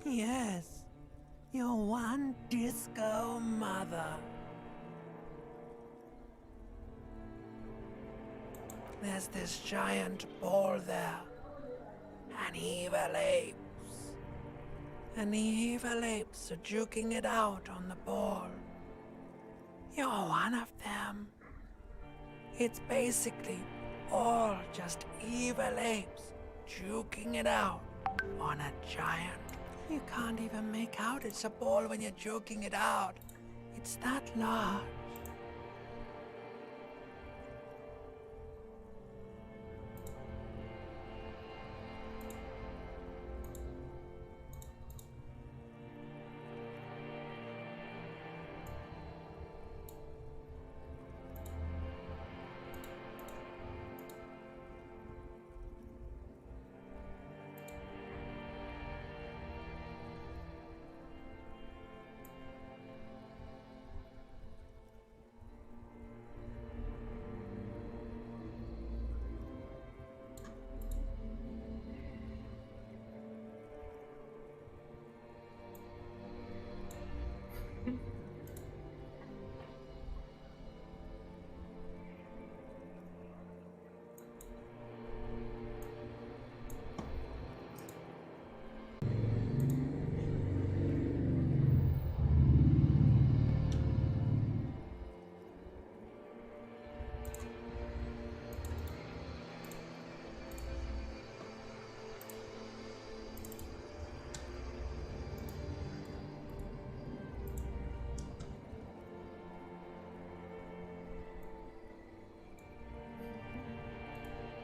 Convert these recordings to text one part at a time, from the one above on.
Yes, your one disco mother. There's this giant ball there. An evil apes. And the evil apes are juking it out on the ball. You're one of them. It's basically all just evil apes juking it out on a giant. You can't even make out it's a ball when you're juking it out. It's that large.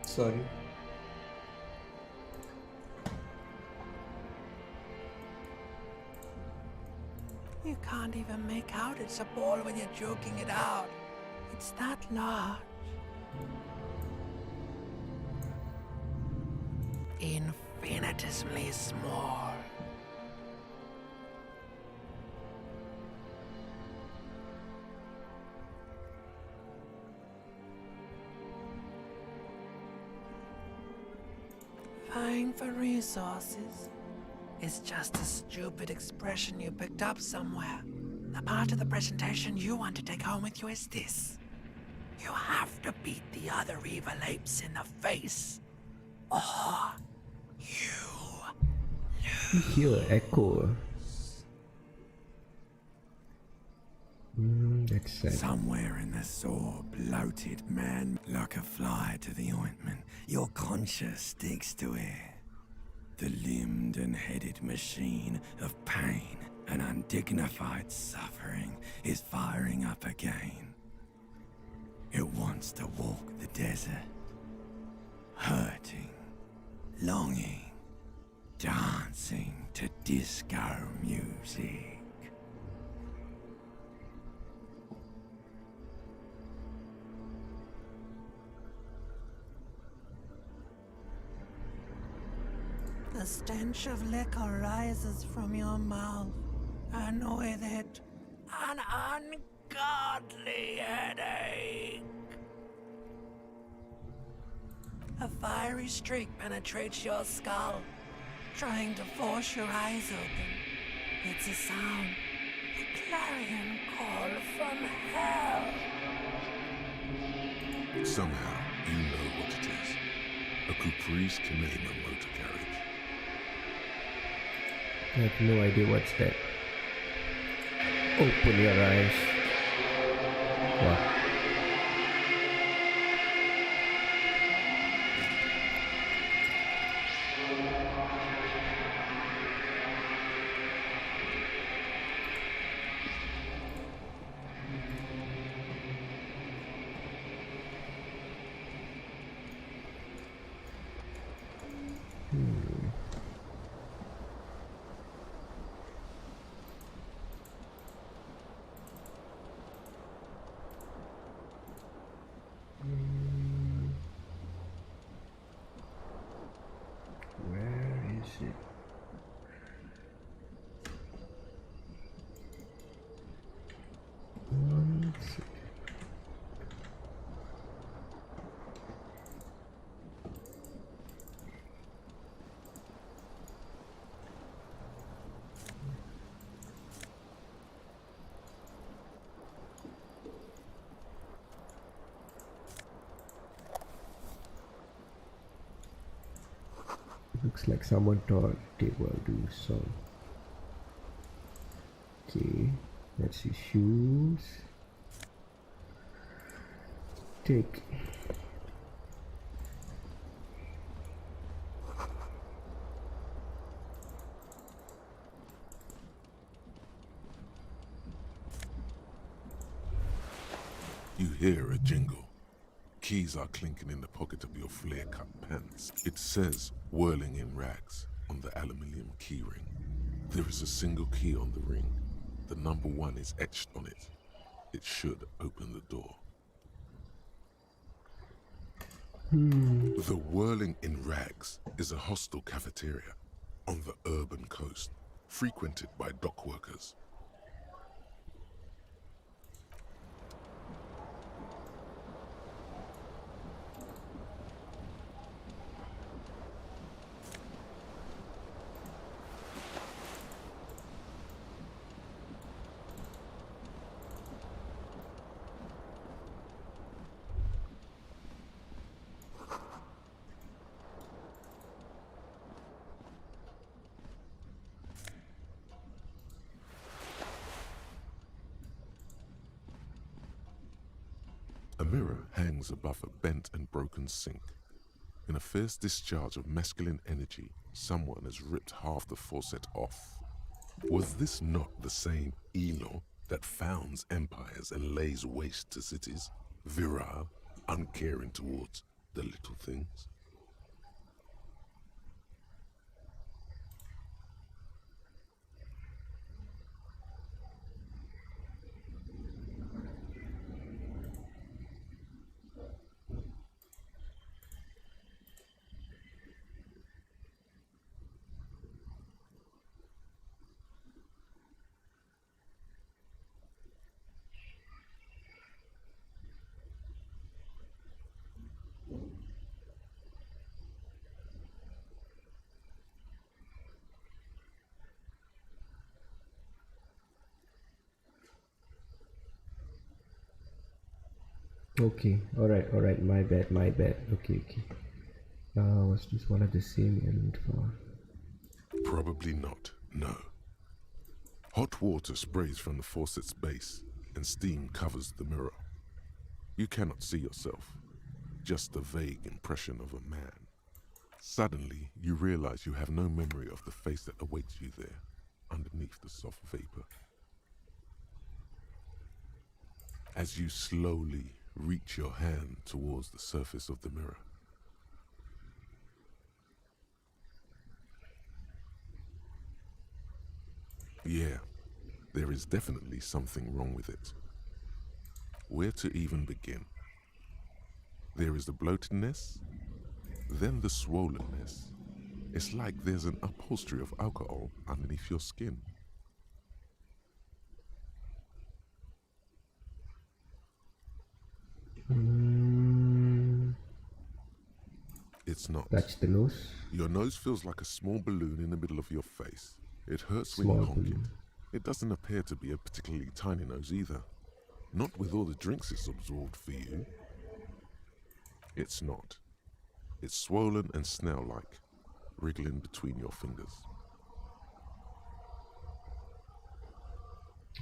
Sorry. You can't even make out it's a ball when you're joking it out. It's that large. Infinitesimally small. Vying for resources is just a stupid expression you picked up somewhere. The part of the presentation you want to take home with you is this. You have to beat the other evil apes in the face, or you Here, echo. That's sad. Somewhere in the sore, bloated man, like a fly to the ointment, your conscience sticks to it. The limbed and headed machine of pain and undignified suffering is firing up again. It wants to walk the desert, hurting, longing, dancing to disco music. The stench of liquor rises from your mouth, and with it, an ungodly headache. A fiery streak penetrates your skull, trying to force your eyes open. It's a sound, a clarion call from hell. Somehow, you know what it is. A Caprice Kimima motor carriage. I have no idea what's that. Open your eyes. Wow. Looks like someone thought they were doing so. Okay, let's see shoes. Take. You hear a jingle. Keys are clinking in the pocket of your flare-cut pants. It says, whirling in rags, on the aluminium keyring. There is a single key on the ring. The number 1 is etched on it. It should open the door. The Whirling in Rags is a hostel cafeteria on the urban coast, frequented by dock workers. A mirror hangs above a bent and broken sink. In a fierce discharge of masculine energy, someone has ripped half the faucet off. Was this not the same Elo that founds empires and lays waste to cities, virile, uncaring towards the little things? Okay, alright, my bad. Okay. Was this one of the same element for? Probably not, no. Hot water sprays from the faucet's base, and steam covers the mirror. You cannot see yourself, just a vague impression of a man. Suddenly, you realize you have no memory of the face that awaits you there, underneath the soft vapor. As you slowly reach your hand towards the surface of the mirror, yeah, there is definitely something wrong with it. Where to even begin? There is the bloatedness, then the swollenness. It's like there's an upholstery of alcohol underneath your skin. It's not. Touch the nose. Your nose feels like a small balloon in the middle of your face. It hurts when Small you honk balloon. it. It doesn't appear to be a particularly tiny nose either. Not with all the drinks it's absorbed for you. It's not. It's swollen and snail-like, wriggling between your fingers.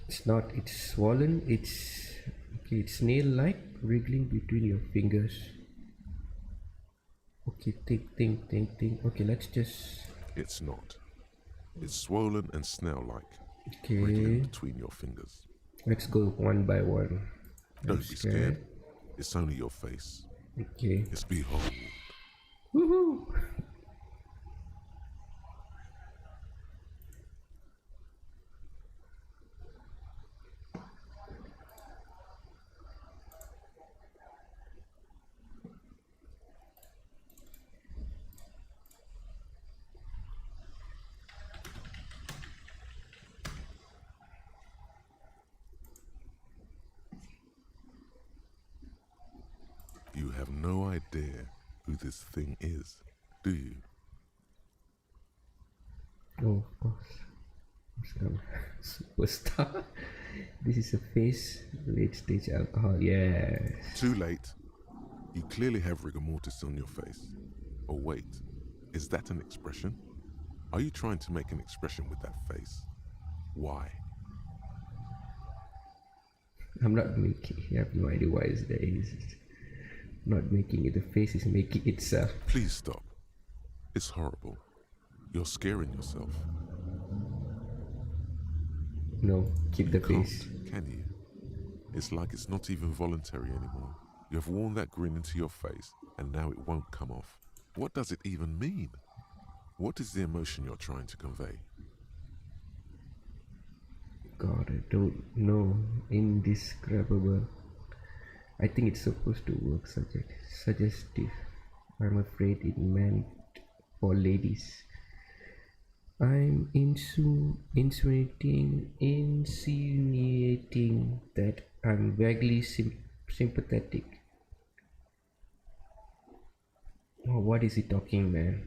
It's not. It's swollen. It's okay. It's snail-like, wriggling between your fingers. Okay, think. Okay, let's just. It's not. It's swollen and snail-like, Okay, wriggling between your fingers. let's go one by one. Don't I'm be scared. It's only your face. Okay. It's behold. Woohoo! You have no idea who this thing is, do you? Oh, of course. Some superstar. This is a face. Late stage alcohol. Yes. Too late. You clearly have rigor mortis on your face. Or wait, Is that an expression? Are you trying to make an expression with that face? Why? I'm not making. I have no idea why is there. It's not making it. The face is making itself. Please stop. It's horrible. You're scaring yourself. No, keep the Can't, face. can you? It's like it's not even voluntary anymore. You have worn that grin into your face, and now it won't come off. What does it even mean? What is the emotion you're trying to convey? God, I don't know. Indescribable. I think it's supposed to work suggestive. I'm afraid it meant for ladies. I'm insinuating that I'm vaguely sympathetic. Oh, what is he talking, man?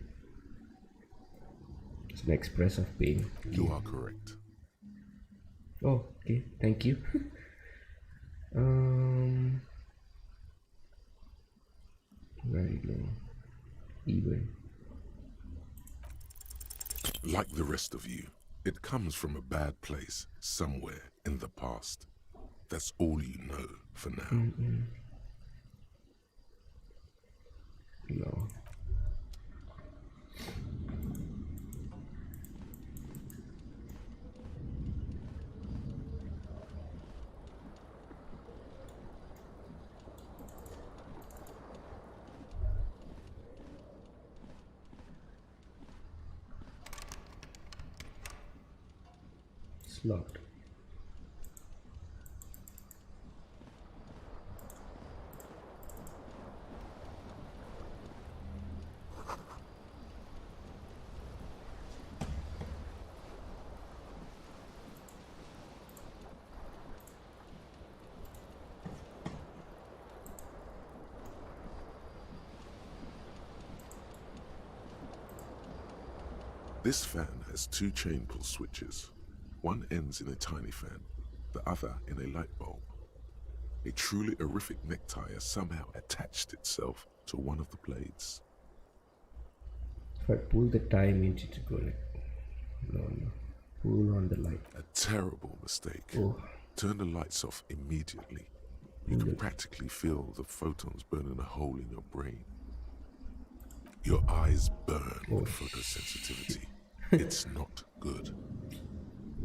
It's an express of pain. You are correct. Oh, okay, thank you. Very low. Even. Like the rest of you, it comes from a bad place somewhere in the past. That's all you know for now. No. It's locked. This fan has two chain pull switches. One ends in a tiny fan, the other in a light bulb. A truly horrific necktie has somehow attached itself to one of the blades. If I pull the tie, means it's going. No. Pull on the light. A terrible mistake. Oh. Turn the lights off immediately. You can practically feel the photons burning a hole in your brain. Your eyes burn with photosensitivity. It's not good.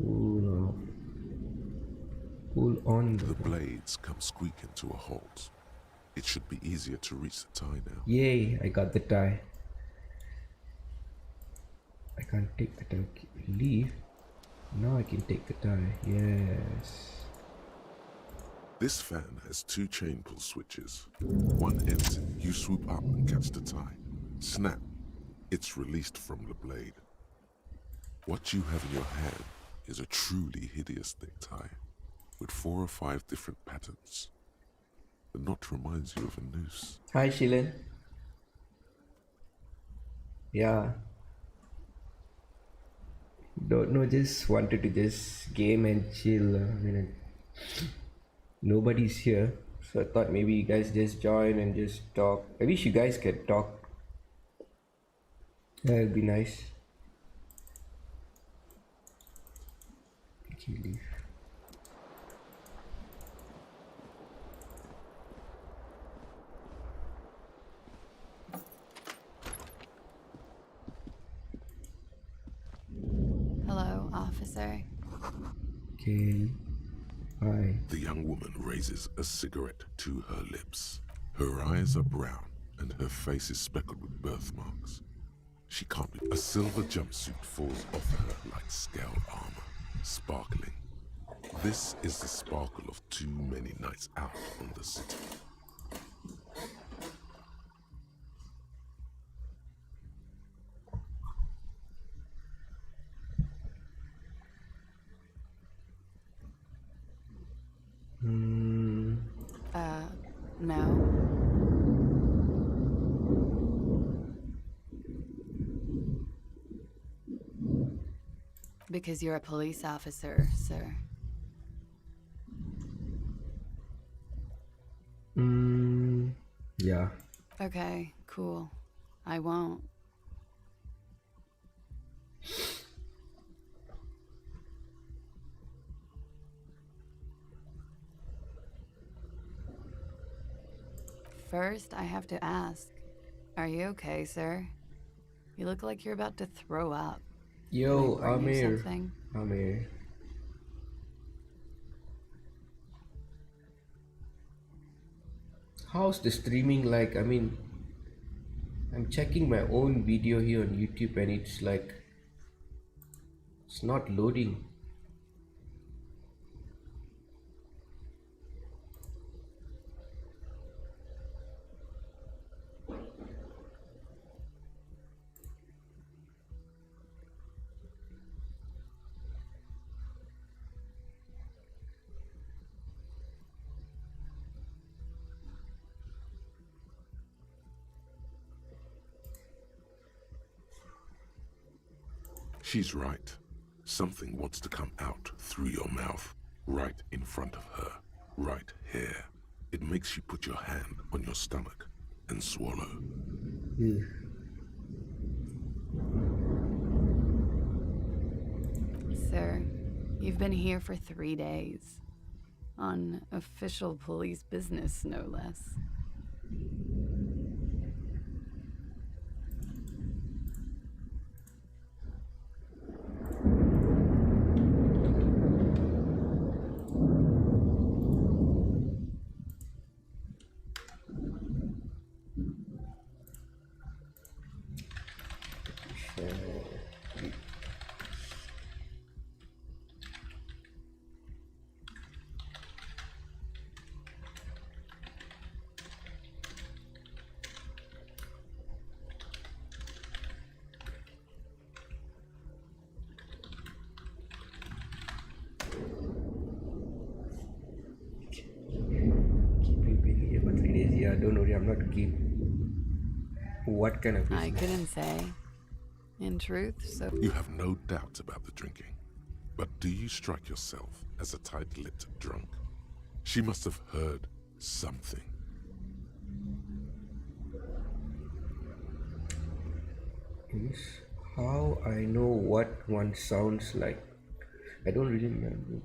Pull off. Pull on The blades come squeaking to a halt. It should be easier to reach the tie now. Yay, I got the tie. I can't take the tie. Leave. Now I can take the tie. Yes. This fan has two chain pull switches. One ends, you swoop up and catch the tie. Snap, it's released from the blade. What you have in your hand is a truly hideous necktie with 4 or 5 different patterns. The knot reminds you of a noose. Hi, Shilan. Yeah. Don't know, just wanted to just game and chill. Nobody's here, so I thought maybe you guys just join and just talk. I wish you guys could talk. That'd be nice. Okay, leave. Hello, officer. Okay. Hi. The young woman raises a cigarette to her lips. Her eyes are brown and her face is speckled with birthmarks. She can't be. A silver jumpsuit falls off her like scale armor, sparkling. This is the sparkle of too many nights out on the city. No. Because you're a police officer, sir. Yeah. Okay, cool. I won't. First, I have to ask, are you okay, sir? You look like you're about to throw up. Yo, Can I bring you Amir. something? Amir. How's the streaming like? I mean, I'm checking my own video here on YouTube and it's like, it's not loading. She's right. Something wants to come out through your mouth, right in front of her, right here. It makes you put your hand on your stomach and swallow. Ugh. Sir, you've been here for 3 days. On official police business, no less. Keep being here for 3 days. Yeah, don't worry, I'm not keep. What kind of I business? couldn't say. In truth, so You have no doubt about the drinking. But do you strike yourself as a tight-lipped drunk? She must have heard something. Is how I know what one sounds like. I don't really remember.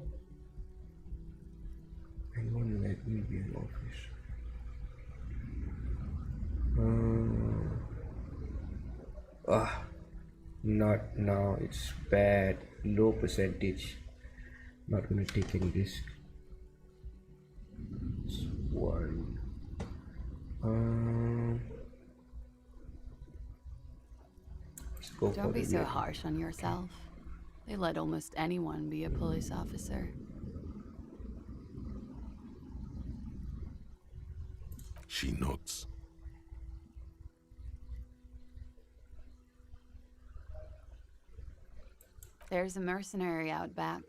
Anyone let me be in office? Not now. It's bad. Low percentage. Not gonna take any risk. It's one. Let's go for don't be the so real. harsh on yourself. They let almost anyone be a police officer. She nods. There's a mercenary out back.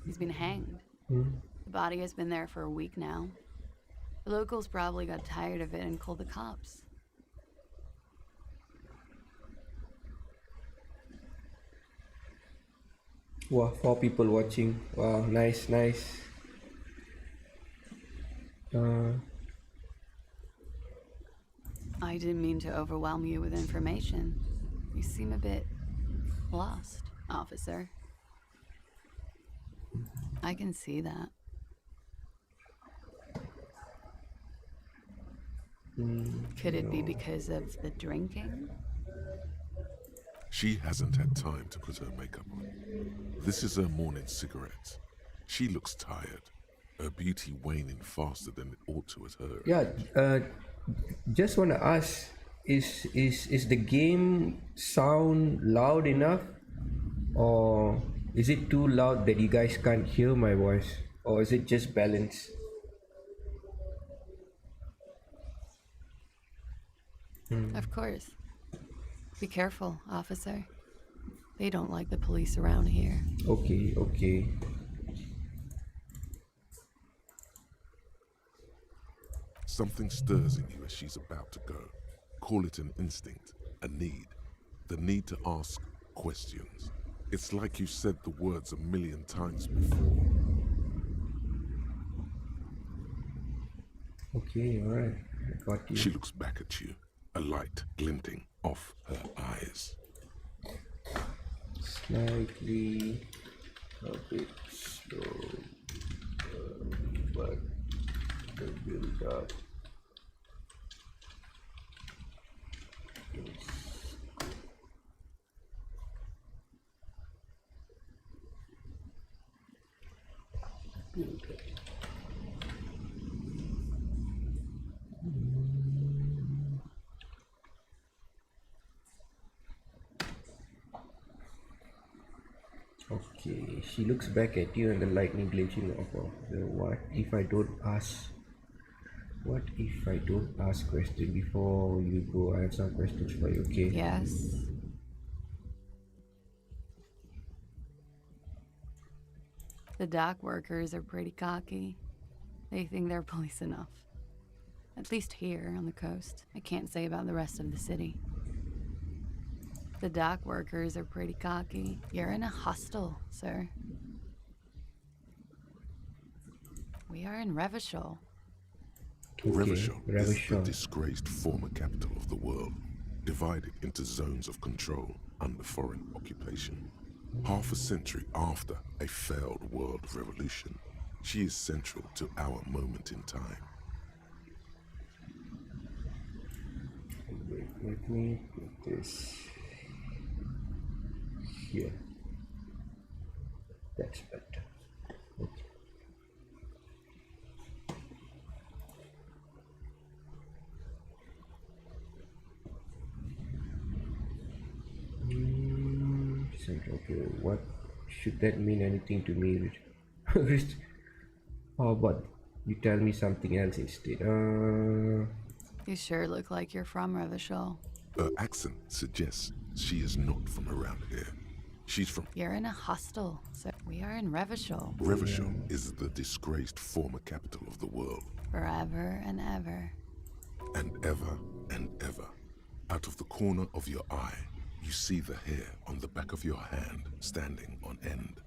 He's been hanged. The body has been there for a week now. The locals probably got tired of it and called the cops. Wow, 4 people watching. Wow, nice, nice. I didn't mean to overwhelm you with information. You seem a bit lost, officer. I can see that. Could it be because of the drinking? She hasn't had time to put her makeup on. This is her morning cigarette. She looks tired, her beauty waning faster than it ought to at her. Yeah, just wanna ask, is the game sound loud enough, or is it too loud that you guys can't hear my voice, or is it just balanced? Of course. Be careful, officer. They don't like the police around here. Okay, okay. Something stirs in you as she's about to go. Call it an instinct, a need. The need to ask questions. It's like you said the words 1,000,000 times before. Okay, alright. I got you. She looks back at you, a light glinting off her eyes. Slightly a bit slow, but the build up Okay, she looks back at you and the lightning glitching off of the what if I don't ask? What if I don't ask question before you go? I have some questions for you, okay? Yes. The dock workers are pretty cocky. They think they're police enough. At least here on the coast. I can't say about the rest of the city. The dock workers are pretty cocky. You're in a hostel, sir. We are in Revachol. Revachol is the Revachol. disgraced former capital of the world, divided into zones of control under foreign occupation. Half a century after a failed world revolution, she is central to our moment in time. Wait, let me put this here. That's better. Okay. Okay, what should that mean anything to me? How about you tell me something else instead? You sure look like you're from Revachol. Her accent suggests she is not from around here. She's from You're in a hostel, sir. We are in Revachol. Revachol is the disgraced former capital of the world. Forever and ever. And ever, out of the corner of your eye, you see the hair on the back of your hand standing on end.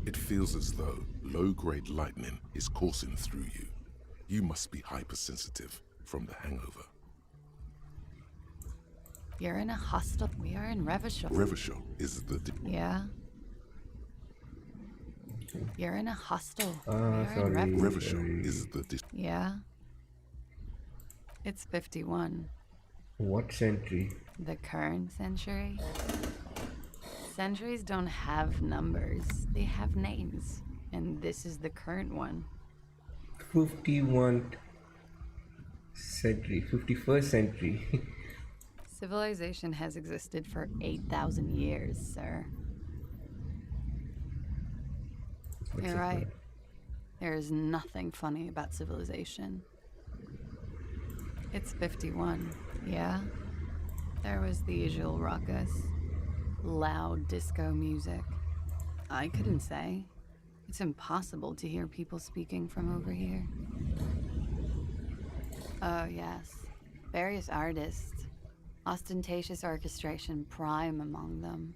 It feels as though low-grade lightning is coursing through you. You must be hypersensitive from the hangover. You're in a hostel. We are in Revachol. Revachol is the Yeah. You're in a hostel. We Ah, are in sorry. Revachol is the Yeah. It's 51. What century? The current century? Centuries don't have numbers. They have names. And this is the current one. 51st century, 51st century. Civilization has existed for 8,000 years, sir. What's You're it right. called? There is nothing funny about civilization. It's 51, yeah? There was the usual ruckus. Loud disco music. I couldn't say. It's impossible to hear people speaking from over here. Oh, yes. Various artists. Ostentatious orchestration prime among them.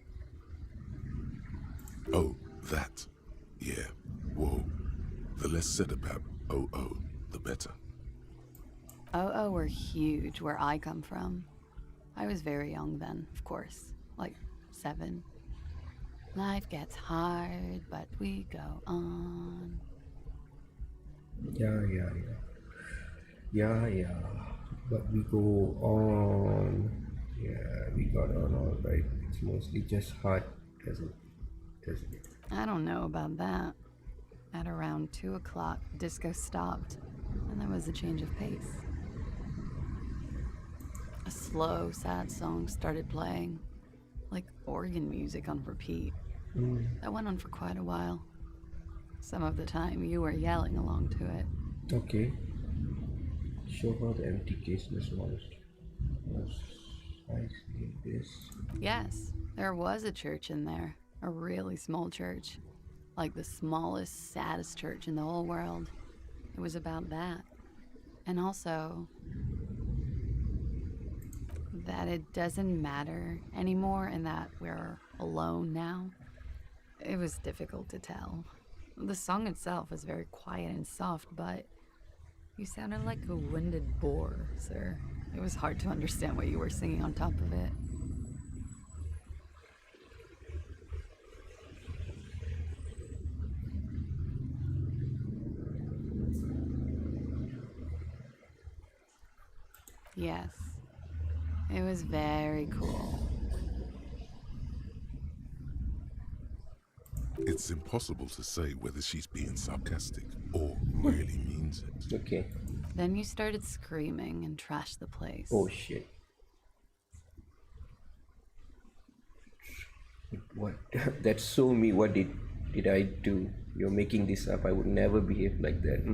Oh, that. Yeah. Whoa. The less said about OO, the better. Oh, were huge where I come from. I was very young then, of course. Like 7. Life gets hard, but we go on. Yeah. But we go on. Yeah, we got on all right. It's mostly just hard, doesn't it? I don't know about that. At around 2 o'clock, disco stopped, and there was a change of pace. A slow, sad song started playing, like organ music on repeat. That went on for quite a while. Some of the time, you were yelling along to it. Okay. Show how the empty case was launched. I see this. Yes, there was a church in there. A really small church. Like the smallest, saddest church in the whole world. It was about that. And also that it doesn't matter anymore and that we're alone now. It was difficult to tell. The song itself was very quiet and soft, but you sounded like a winded boar, sir. It was hard to understand what you were singing on top of it. Yes, it was very cool. It's impossible to say whether she's being sarcastic or really means it. Okay. Then you started screaming and trashed the place. Oh shit. What? That's so me. What did I do? You're making this up. I would never behave like that.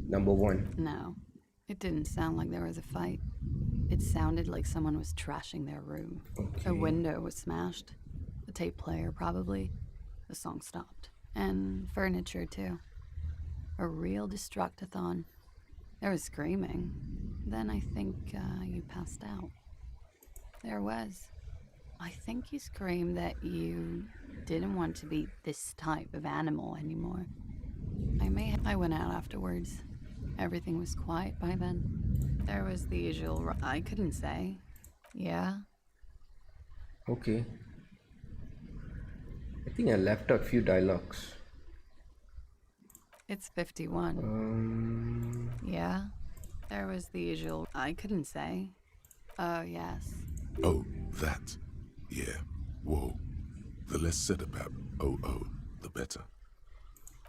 Number one. No, it didn't sound like there was a fight. It sounded like someone was trashing their room. Okay. A window was smashed. The tape player, probably. The song stopped. And furniture, too. A real destructathon. There was screaming. Then I think you passed out. There was. I think you screamed that you didn't want to be this type of animal anymore. I went out afterwards. Everything was quiet by then. There was the usual I couldn't say. Yeah? Okay. I think I left out few dialogues. It's 51. Yeah? There was the usual I couldn't say. Oh, yes. Oh, that. Yeah. Whoa. The less said about oh, the better.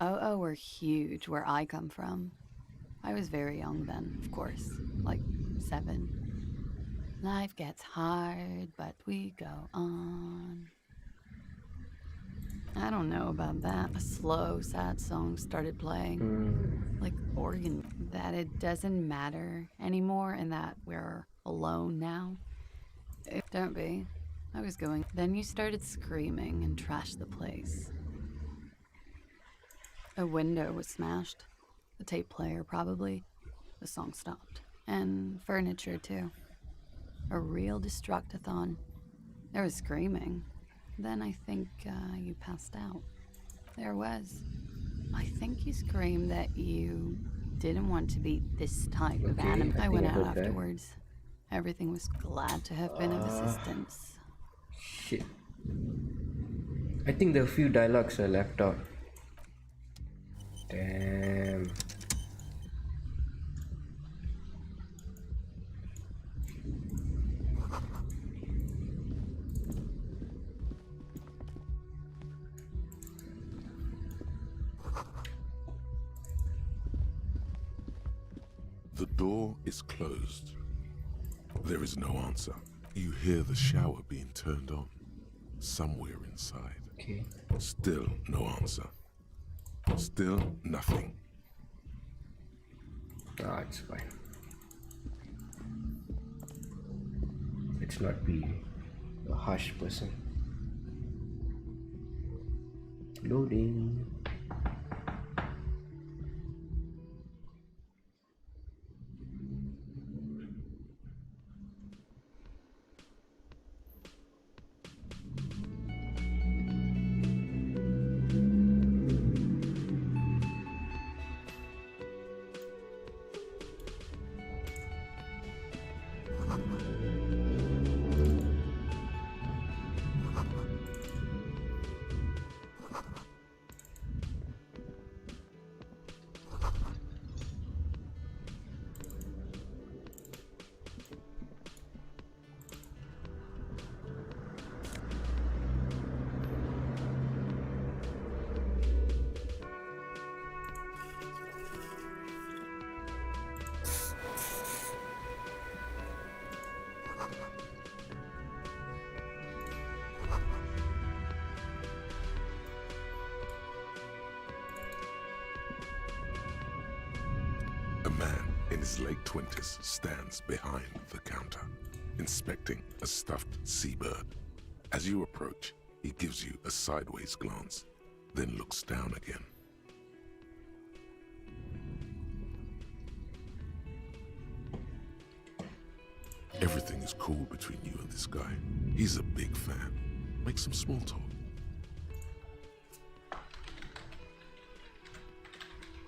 Oh, were huge where I come from. I was very young then, of course. Like 7. Life gets hard, but we go on. I don't know about that. A slow, sad song started playing. Like organ. That it doesn't matter anymore and that we're alone now. Don't be. I was going. Then you started screaming and trashed the place. A window was smashed. The tape player, probably. The song stopped. And furniture, too. A real destructathon. There was screaming. Then I think you passed out. There was. I think you screamed that you didn't want to be this type of animal. I went out afterwards. Everything was glad to have been of assistance. Shit. I think there are a few dialogues I left out. Damn. The door is closed. There is no answer. You hear the shower being turned on somewhere inside. Okay. Still no answer. Still nothing. Ah, it's fine. Let's not be a harsh person. Loading. A man in his late 20s stands behind the counter, inspecting a stuffed seabird. As you approach, he gives you a sideways glance, then looks down again. Everything is cool between you and this guy. He's a big fan. Make some small talk.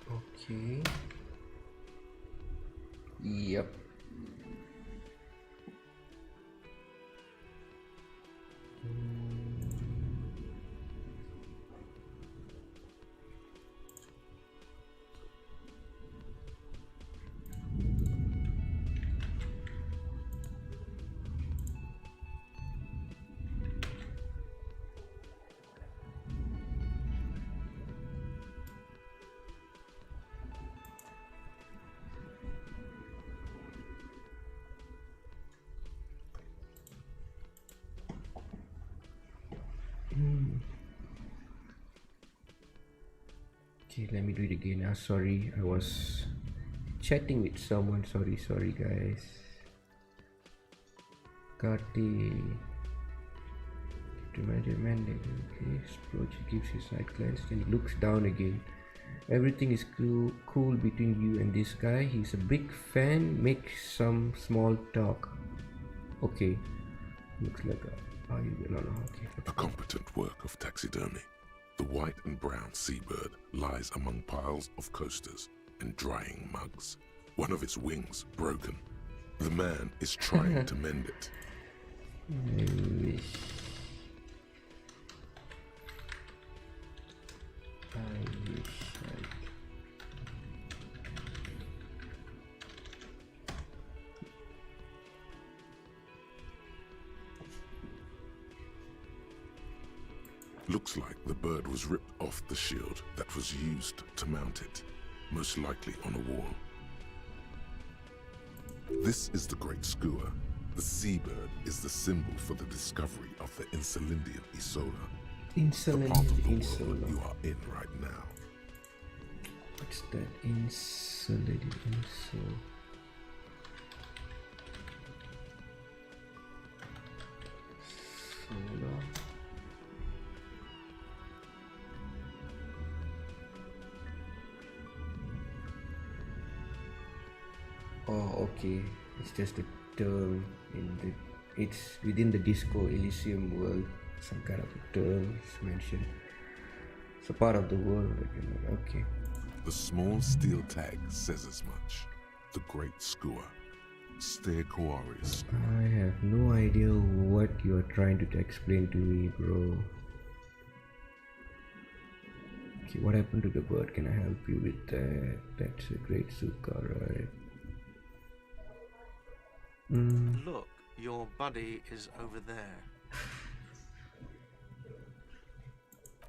Okay. Yep. Okay, let me do it again. Sorry, I was chatting with someone. Sorry, guys. Kati. To manage mandate. Okay, approach gives you side glance, then he looks down again. Everything is cool between you and this guy. He's a big fan. Make some small talk. Okay. Looks like a... no, okay. A competent work of taxidermy. The white and brown seabird lies among piles of coasters and drying mugs. One of its wings broken. The man is trying to mend it. I wish Looks like the bird was ripped off the shield that was used to mount it, most likely on a wall. This is the great skua. The seabird is the symbol for the discovery of the Insulindian Isola, the part of the world that you are in right now. What's that? Insulated Isola. Solar. Oh, okay. It's just a term in the... It's within the Disco Elysium world. Some kind of a term is mentioned. It's a part of the world. Okay. The small steel tag says as much. The great skua. Stegosaurus. I have no idea what you're trying to explain to me, bro. Okay, what happened to the bird? Can I help you with that? That's a great suka, right? Look, your buddy is over there.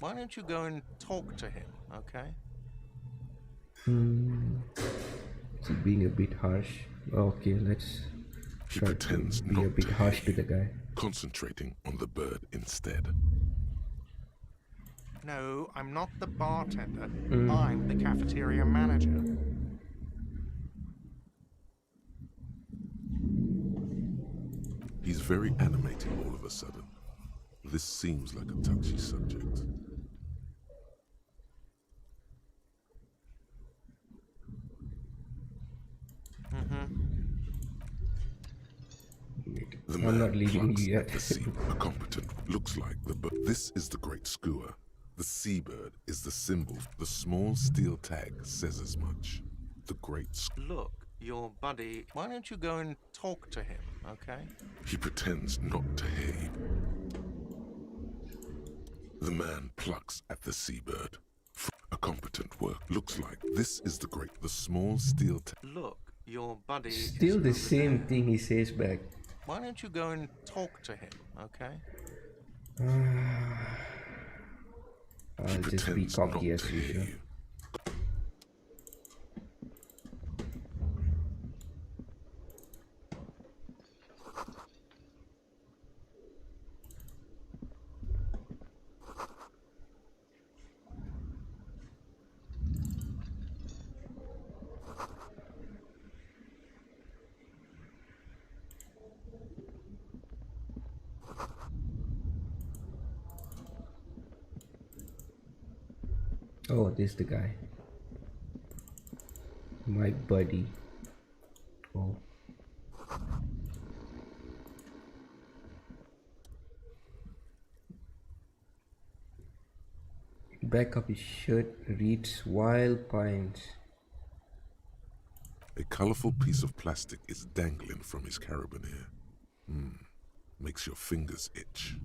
Why don't you go and talk to him, okay? Is he being a bit harsh? Okay, let's He try pretends to be not a bit to harsh to hear the guy. concentrating on the bird instead. No, I'm not the bartender. I'm the cafeteria manager. He's very animated all of a sudden. This seems like a touchy subject. The I'm man not leaving plucks you at yet. the sea. A competent looks like the bird. This is the great skua. The seabird is the symbol. The small steel tag says as much. The great Look, your buddy... Why don't you go and talk to him, okay? He pretends not to hear you. The man plucks at the seabird. A competent work looks like this is the great. The small steel tag. Look, your buddy Still is the over same there. thing he says back. Why don't you go and talk to him, okay? I'll just be cocky as usual. you. Oh, this is the guy. My buddy. Oh. Back of his shirt reads Wild Pines. A colorful piece of plastic is dangling from his carabiner. Makes your fingers itch.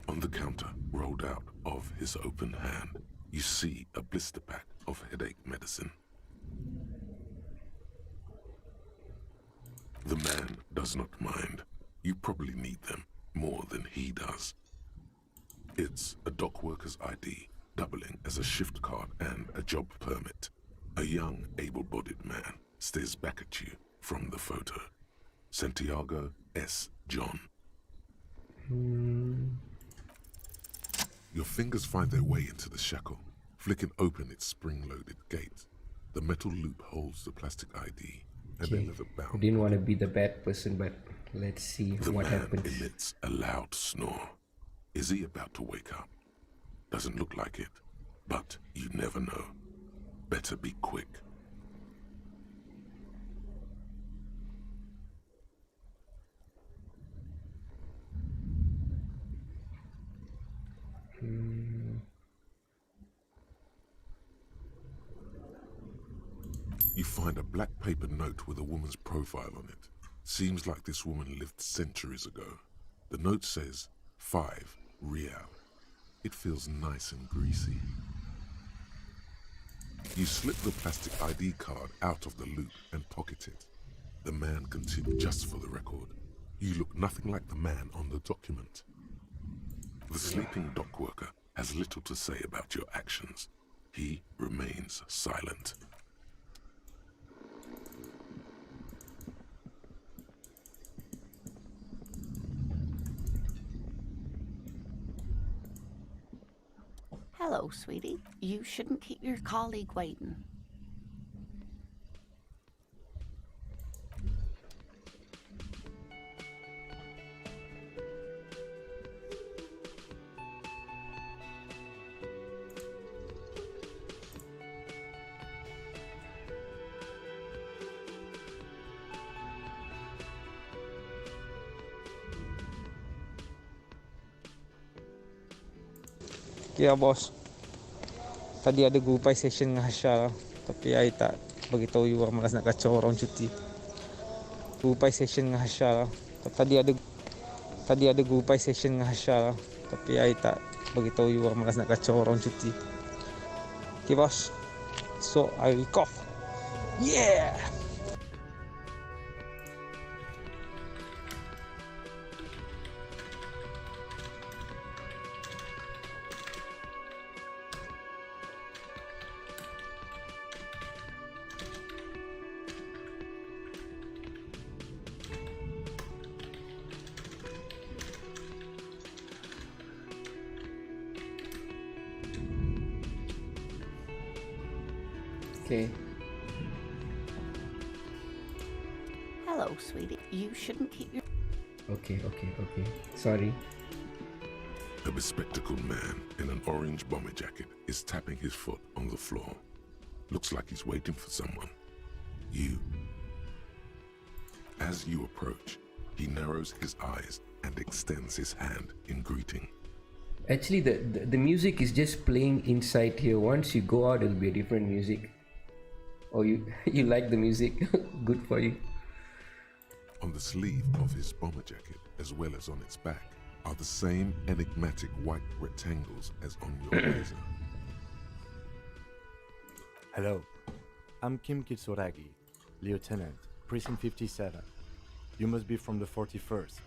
On the counter, rolled out of his open hand, you see a blister pack of headache medicine. The man does not mind. You probably need them more than he does. It's a dock worker's ID, doubling as a shift card and a job permit. A young, able-bodied man stares back at you from the photo. Santiago S. John. Your fingers find their way into the shackle. Flicking open its spring-loaded gate, the metal loop holds the plastic ID and a Okay. I leather-bound didn't want to pocket. be the bad person, but let's see The what man happens. emits a loud snore. Is he about to wake up? Doesn't look like it, but you never know. Better be quick. You find a black paper note with a woman's profile on it. Seems like this woman lived centuries ago. The note says 5 real. It feels nice and greasy. You slip the plastic ID card out of the loop and pocket it. The man continued. Just for the record, you look nothing like the man on the document. The sleeping dock worker has little to say about your actions. He remains silent. Hello, sweetie. You shouldn't keep your colleague waiting. Ya bos, tadi ada grupay session nga siya, tapi ay tak bagitaw yung malas nak kacau orang cuti. Grupay session nga siya, tadi ada grupay session nga siya, tapi ay tak bagitaw yung malas nak kacau orang cuti. Okay bos, so I will cough. Yeah! Okay. Hello, sweetie. You shouldn't keep your... Okay. Sorry. A bespectacled man in an orange bomber jacket is tapping his foot on the floor. Looks like he's waiting for someone. You. As you approach, he narrows his eyes and extends his hand in greeting. Actually, the music is just playing inside here. Once you go out, it'll be a different music. Or you like the music? Good for you. On the sleeve of his bomber jacket, as well as on its back, are the same enigmatic white rectangles as on your blazer. Hello, I'm Kim Kitsuragi, Lieutenant, Precinct 57. You must be from the 41st.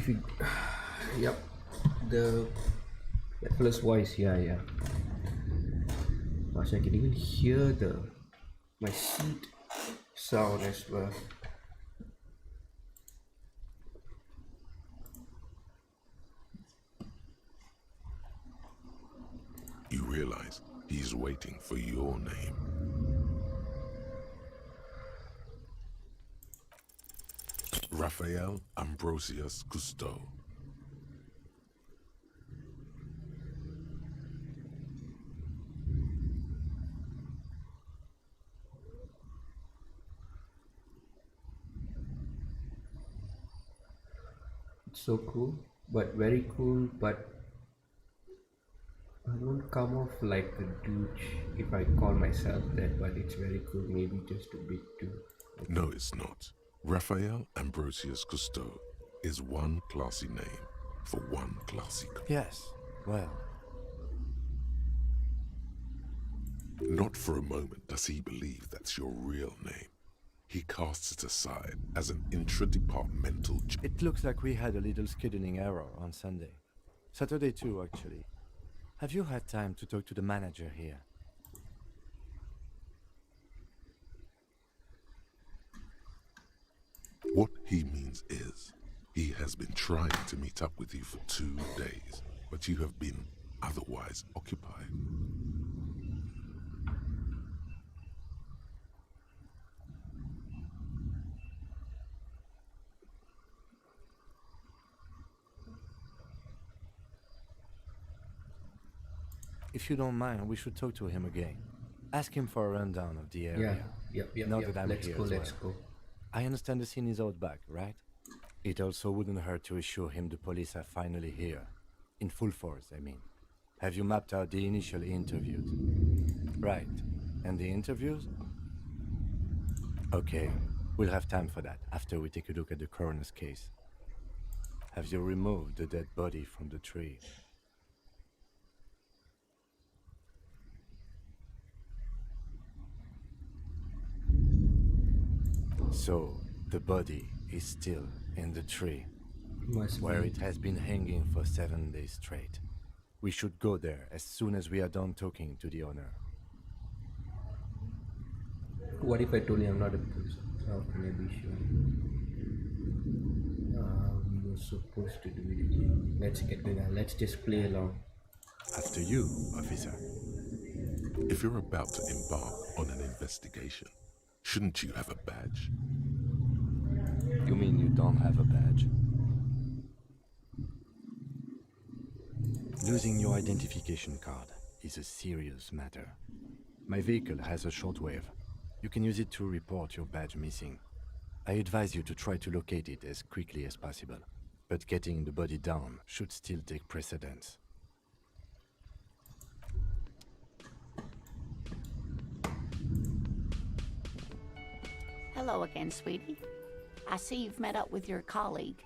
if you, yep, the that fellow's voice, yeah. Gosh, I can even hear my seat sound as well. You realize he's waiting for your name. Raphael Ambrosius Cousteau. It's so cool, but very cool, but I won't come off like a douche if I call myself that, but it's very cool, maybe just a bit too. No, it's not. Raphael Ambrosius Cousteau is one classy name for one classy Yes, well, Not for a moment does he believe that's your real name. He casts it aside as an intradepartmental it looks like we had a little scheduling error on Sunday. Saturday too, actually. Have you had time to talk to the manager here? What he means is, he has been trying to meet up with you for 2 days, but you have been otherwise occupied. If you don't mind, we should talk to him again. Ask him for a rundown of the Yeah, area. yep. Now that I'm Let's here go, as let's well. go. I understand the scene is out back, right? It also wouldn't hurt to assure him the police are finally here. In full force, I mean. Have you mapped out the initial interviews? Right. And the interviews? Okay, we'll have time for that after we take a look at the coroner's case. Have you removed the dead body from the tree? So, the body is still in the tree, Must where be. it has been hanging for 7 days straight. We should go there as soon as we are done talking to the owner. What if I told you I'm not a police? How can I be sure? We were supposed to do it again. Let's get going. Let's just play along. After you, officer. If you're about to embark on an investigation, shouldn't you have a badge? You mean you don't have a badge? Losing your identification card is a serious matter. My vehicle has a shortwave. You can use it to report your badge missing. I advise you to try to locate it as quickly as possible, but getting the body down should still take precedence. Hello again, sweetie. I see you've met up with your colleague.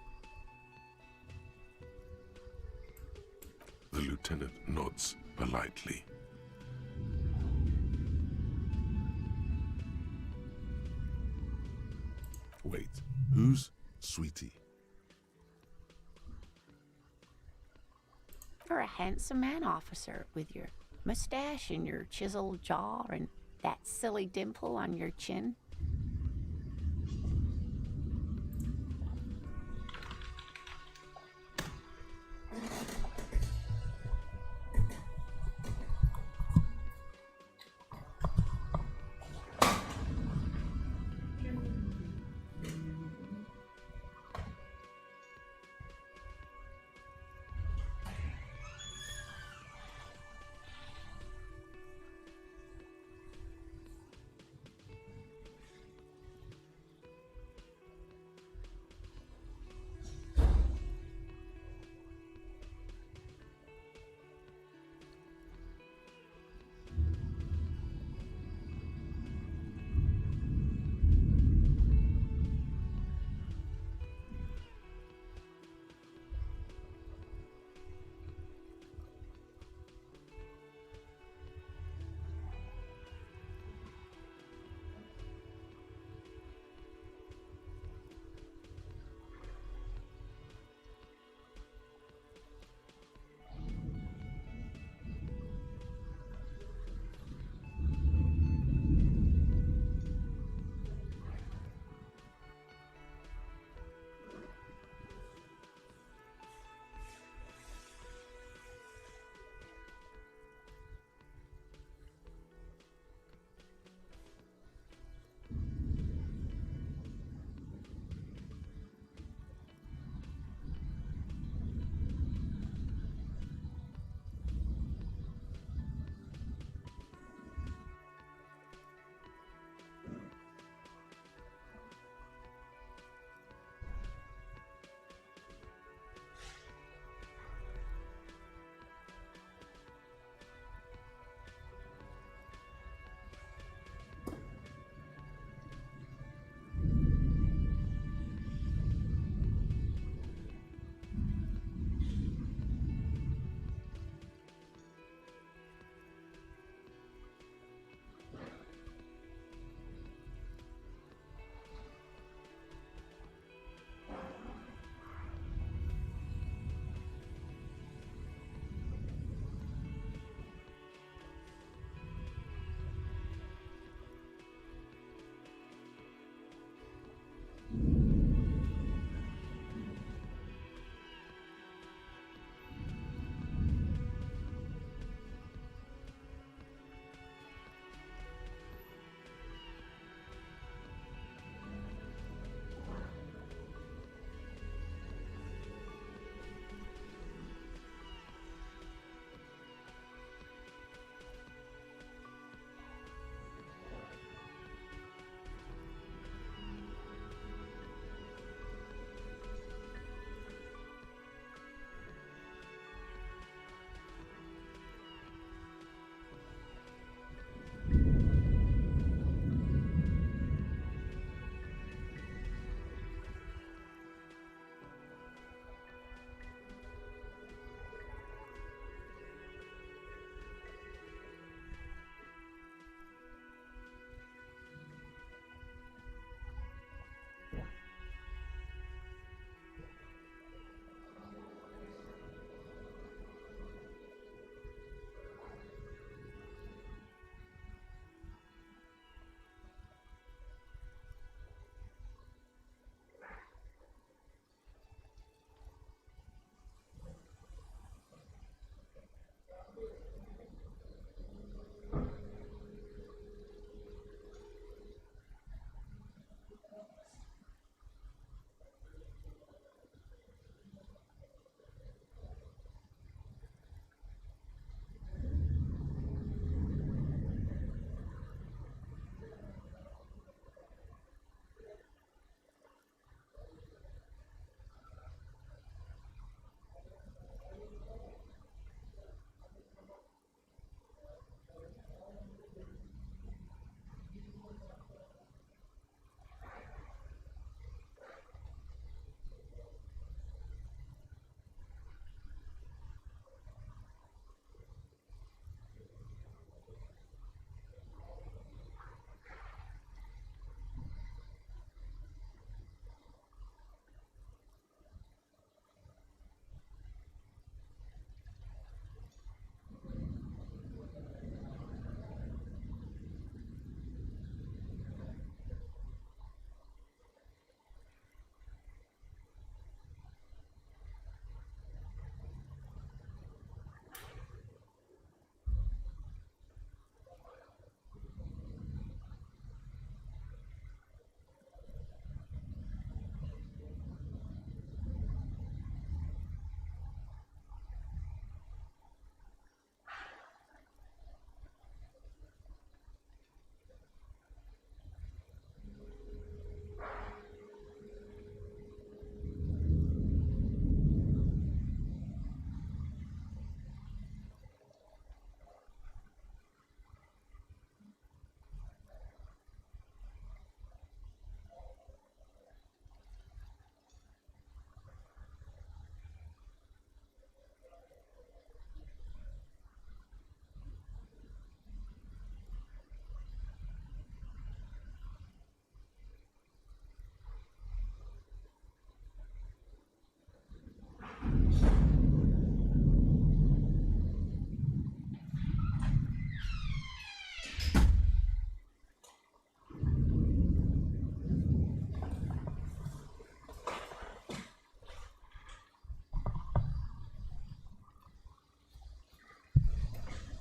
The lieutenant nods politely. Wait, who's Sweetie? You're a handsome man, officer, with your mustache and your chiseled jaw and that silly dimple on your chin.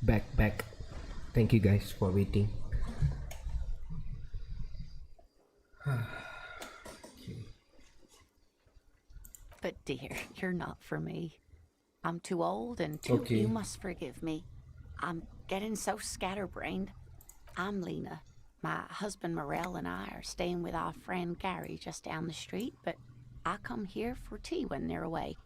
Back. Thank you guys for waiting. Okay. But dear, you're not for me. I'm too old and Okay. you must forgive me. I'm getting so scatterbrained. I'm Lena. My husband Morel and I are staying with our friend Gary just down the street, but I come here for tea when they're away.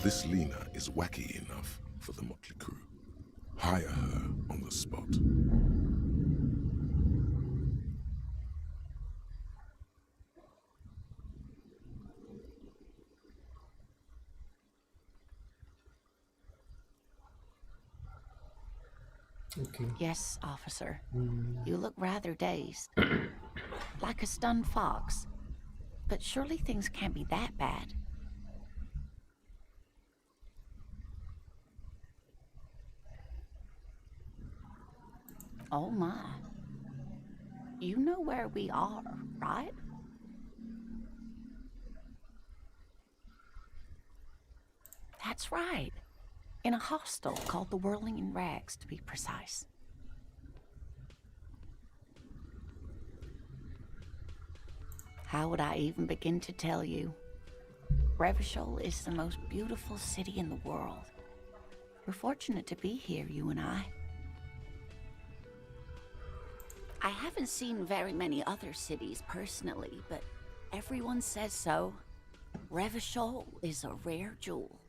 This Lena is wacky enough for the motley crew. Hire her on the spot. Okay. Yes, officer. You look rather dazed. Like a stunned fox. But surely things can't be that bad. Oh my. You know where we are, right? That's right. In a hostel called the Whirling in Rags, to be precise. How would I even begin to tell you? Revachol is the most beautiful city in the world. We're fortunate to be here, you and I. I haven't seen very many other cities personally, but everyone says so. Revachol is a rare jewel.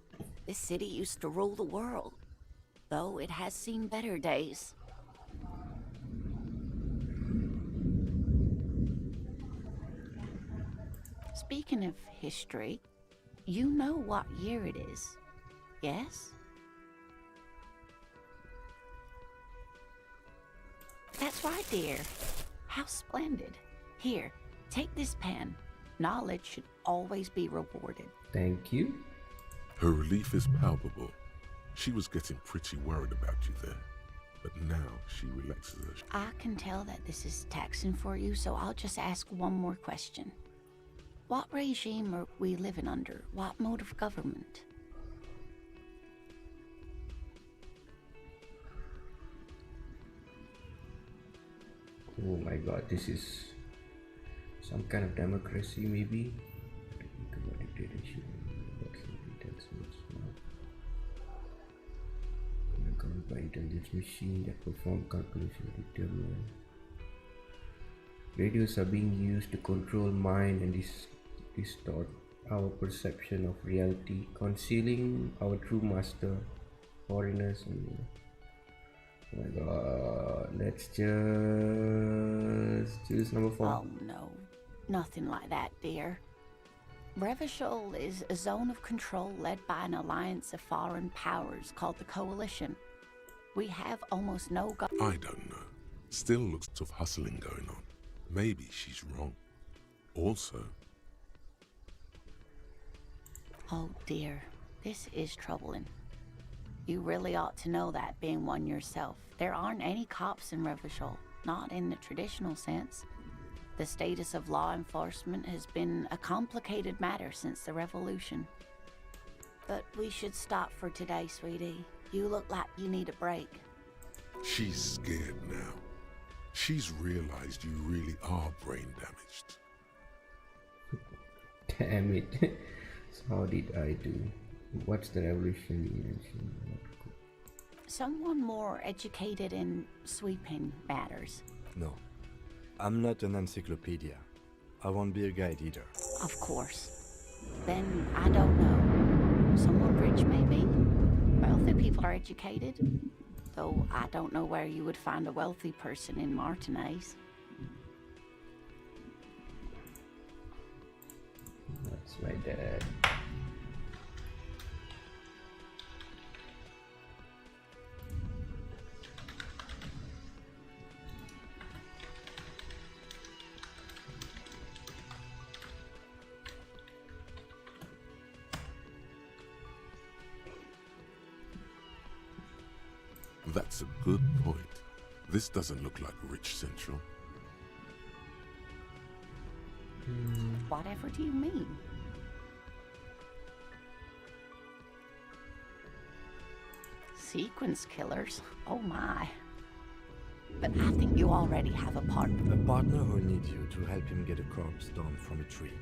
This city used to rule the world, though it has seen better days. Speaking of history, you know what year it is, yes? That's right, dear. How splendid. Here, take this pen. Knowledge should always be rewarded. Thank you. Her relief is palpable. She was getting pretty worried about you there, but now she relaxes her. I can tell that this is taxing for you, so I'll just ask one more question. What regime are we living under? What mode of government? Oh my god, this is some kind of democracy maybe? Dictatorship. Governed by intelligence machine that perform calculation determine. Radios are being used to control mind and distort our perception of reality, concealing our true master, foreigners and oh my god, let's just choose number 4. Oh no, nothing like that, dear. Revachol is a zone of control led by an alliance of foreign powers called the Coalition. We have almost no I don't know. Still looks of hustling going on. Maybe she's wrong. Also, Oh dear, this is troubling. You really ought to know that, being one yourself. There aren't any cops in Revachol, not in the traditional sense. The status of law enforcement has been a complicated matter since the revolution. But we should stop for today, sweetie. You look like you need a break. she's scared now. She's realized you really are brain damaged. Damn it. So how did I do? What's the revolution? Someone more educated in sweeping matters. No, I'm not an encyclopedia. I won't be a guide either. Of course. Then I don't know. Someone rich, maybe? Wealthy people are educated. Though I don't know where you would find a wealthy person in Martinez. That's my dad. That's a good point. This doesn't look like Rich Central. Whatever do you mean? Sequence killers? Oh my. But I think you already have a partner. A partner who needs you to help him get a corpse down from a tree.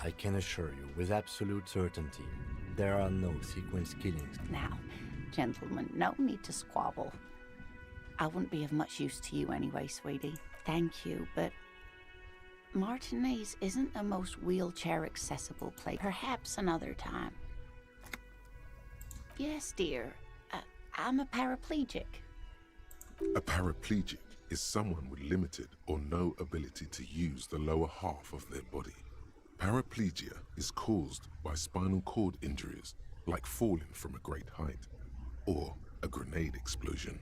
I can assure you with absolute certainty, there are no sequence killings. Now, gentlemen, no need to squabble. I wouldn't be of much use to you anyway, sweetie. Thank you, but Martinez isn't the most wheelchair-accessible place. Perhaps another time. Yes, dear. I'm a paraplegic. A paraplegic is someone with limited or no ability to use the lower half of their body. Paraplegia is caused by spinal cord injuries, like falling from a great height, or a grenade explosion.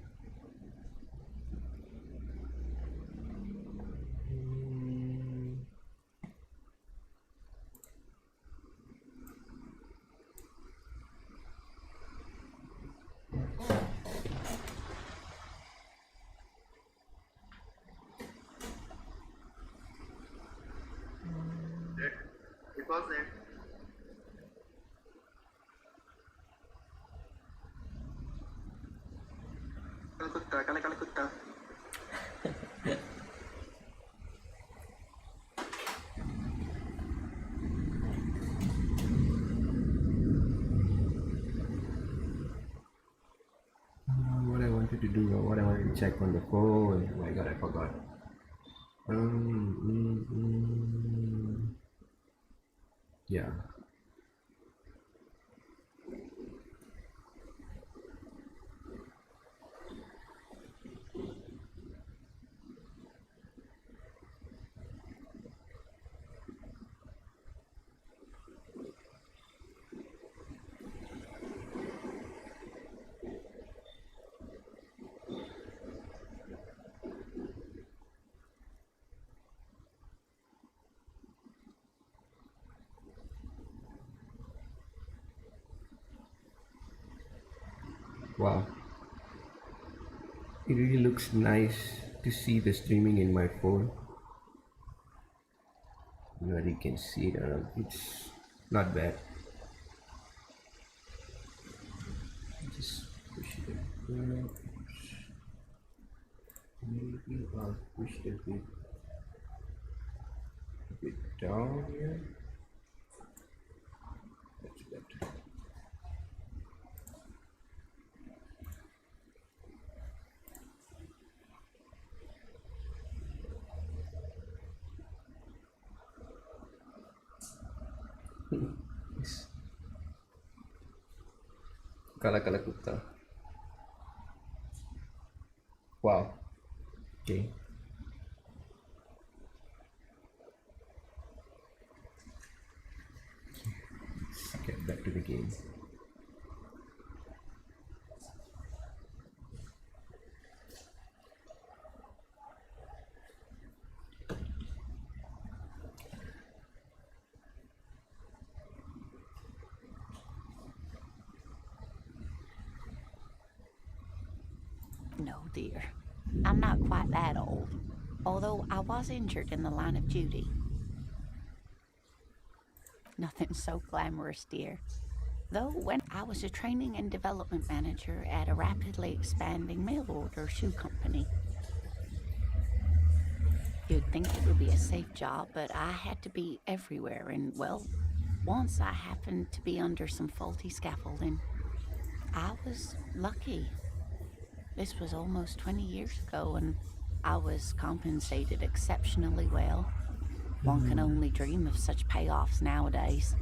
It was there. Calcutta, Calcutta. What I wanted to do, or what I wanted to check on the phone. Oh my god, I forgot. Yeah. Wow. It really looks nice to see the streaming in my phone. You can see it. It's not bad. Just push it a bit. Maybe I'll push it a bit down here. That's better. Yes. Kala-kala-kutta. Wow. Okay. Let's get back to the game. No, dear. I'm not quite that old. Although I was injured in the line of duty. Nothing so glamorous, dear. Though when I was a training and development manager at a rapidly expanding mail order shoe company. You'd think it would be a safe job, but I had to be everywhere, and well, once I happened to be under some faulty scaffolding. I was lucky. This was almost 20 years ago, and I was compensated exceptionally well. One can only dream of such payoffs nowadays.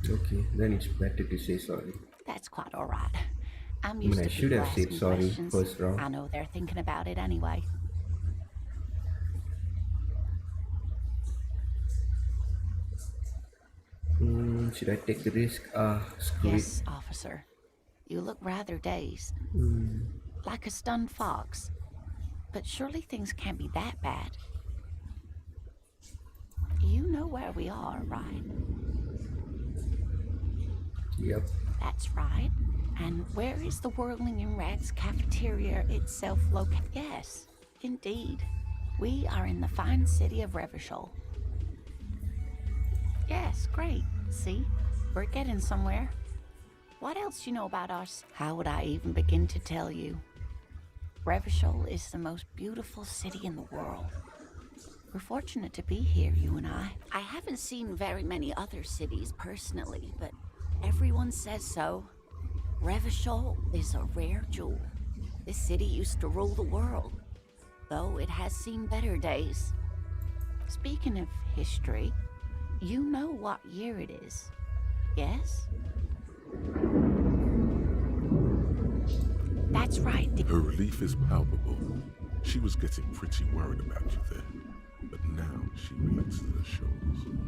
Okay, then it's better to say sorry. That's quite all right. I'm used I to should people have said asking sorry questions. first round. I know they're thinking about it anyway. Should I take the risk? Screw Yes, officer. You look rather dazed. Like a stunned fox. But surely things can't be that bad. You know where we are, right? it. Yep. That's right. And where is the Whirling in Rags cafeteria itself located? Yes. Indeed. We are in the fine city of Revachol. Yes, great. See? We're getting somewhere. What else do you know about us? How would I even begin to tell you? Revachol is the most beautiful city in the world. We're fortunate to be here, you and I. I haven't seen very many other cities personally, but everyone says so. Revachol is a rare jewel. This city used to rule the world, though it has seen better days. Speaking of history, you know what year it is, yes? That's right. Her relief is palpable. She was getting pretty worried about you there, but now she relaxes her shoulders.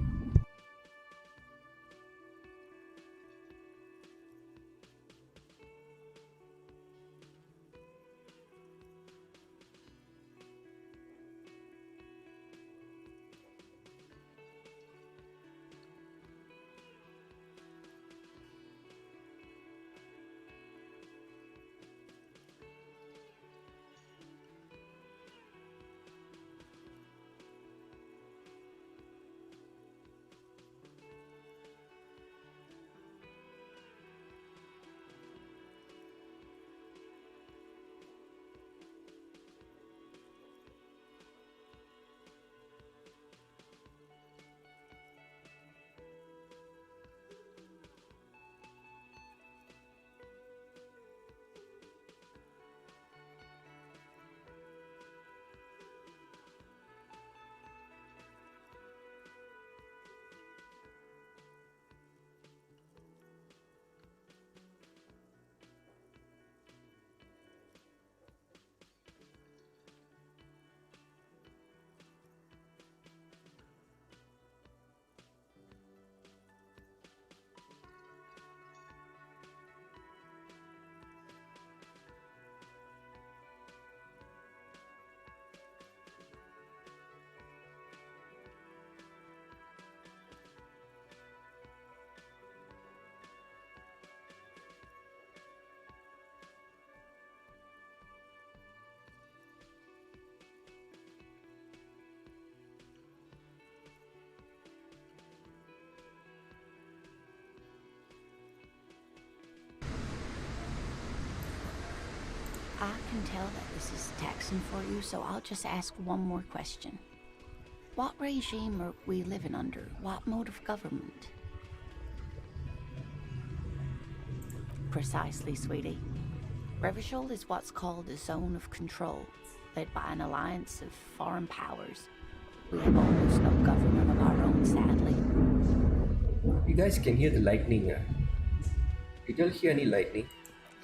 I can tell that this is taxing for you, so I'll just ask one more question. What regime are we living under? What mode of government? Precisely, sweetie. Revachol is what's called a zone of control, led by an alliance of foreign powers. We have almost no government of our own, sadly. You guys can hear the lightning. Did y'all hear any lightning?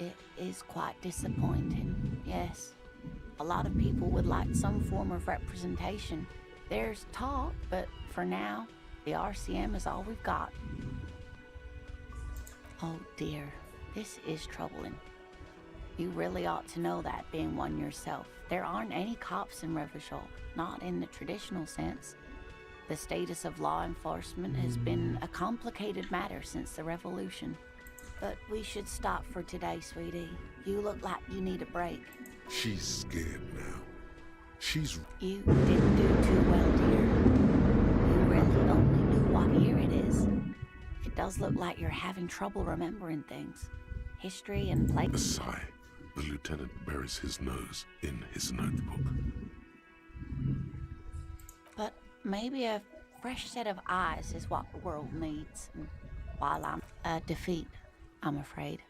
It is quite disappointing, yes. A lot of people would like some form of representation. There's talk, but for now, the RCM is all we've got. Oh dear, this is troubling. You really ought to know that, being one yourself. There aren't any cops in Revachol, not in the traditional sense. The status of law enforcement has been a complicated matter since the revolution. But we should stop for today, sweetie. You look like you need a break. She's scared now. She's... You didn't do too well, dear. You really only knew what year it is. It does look like you're having trouble remembering things. History and A sigh. The lieutenant buries his nose in his notebook. But maybe a fresh set of eyes is what the world needs. And while I'm a defeat, I'm afraid.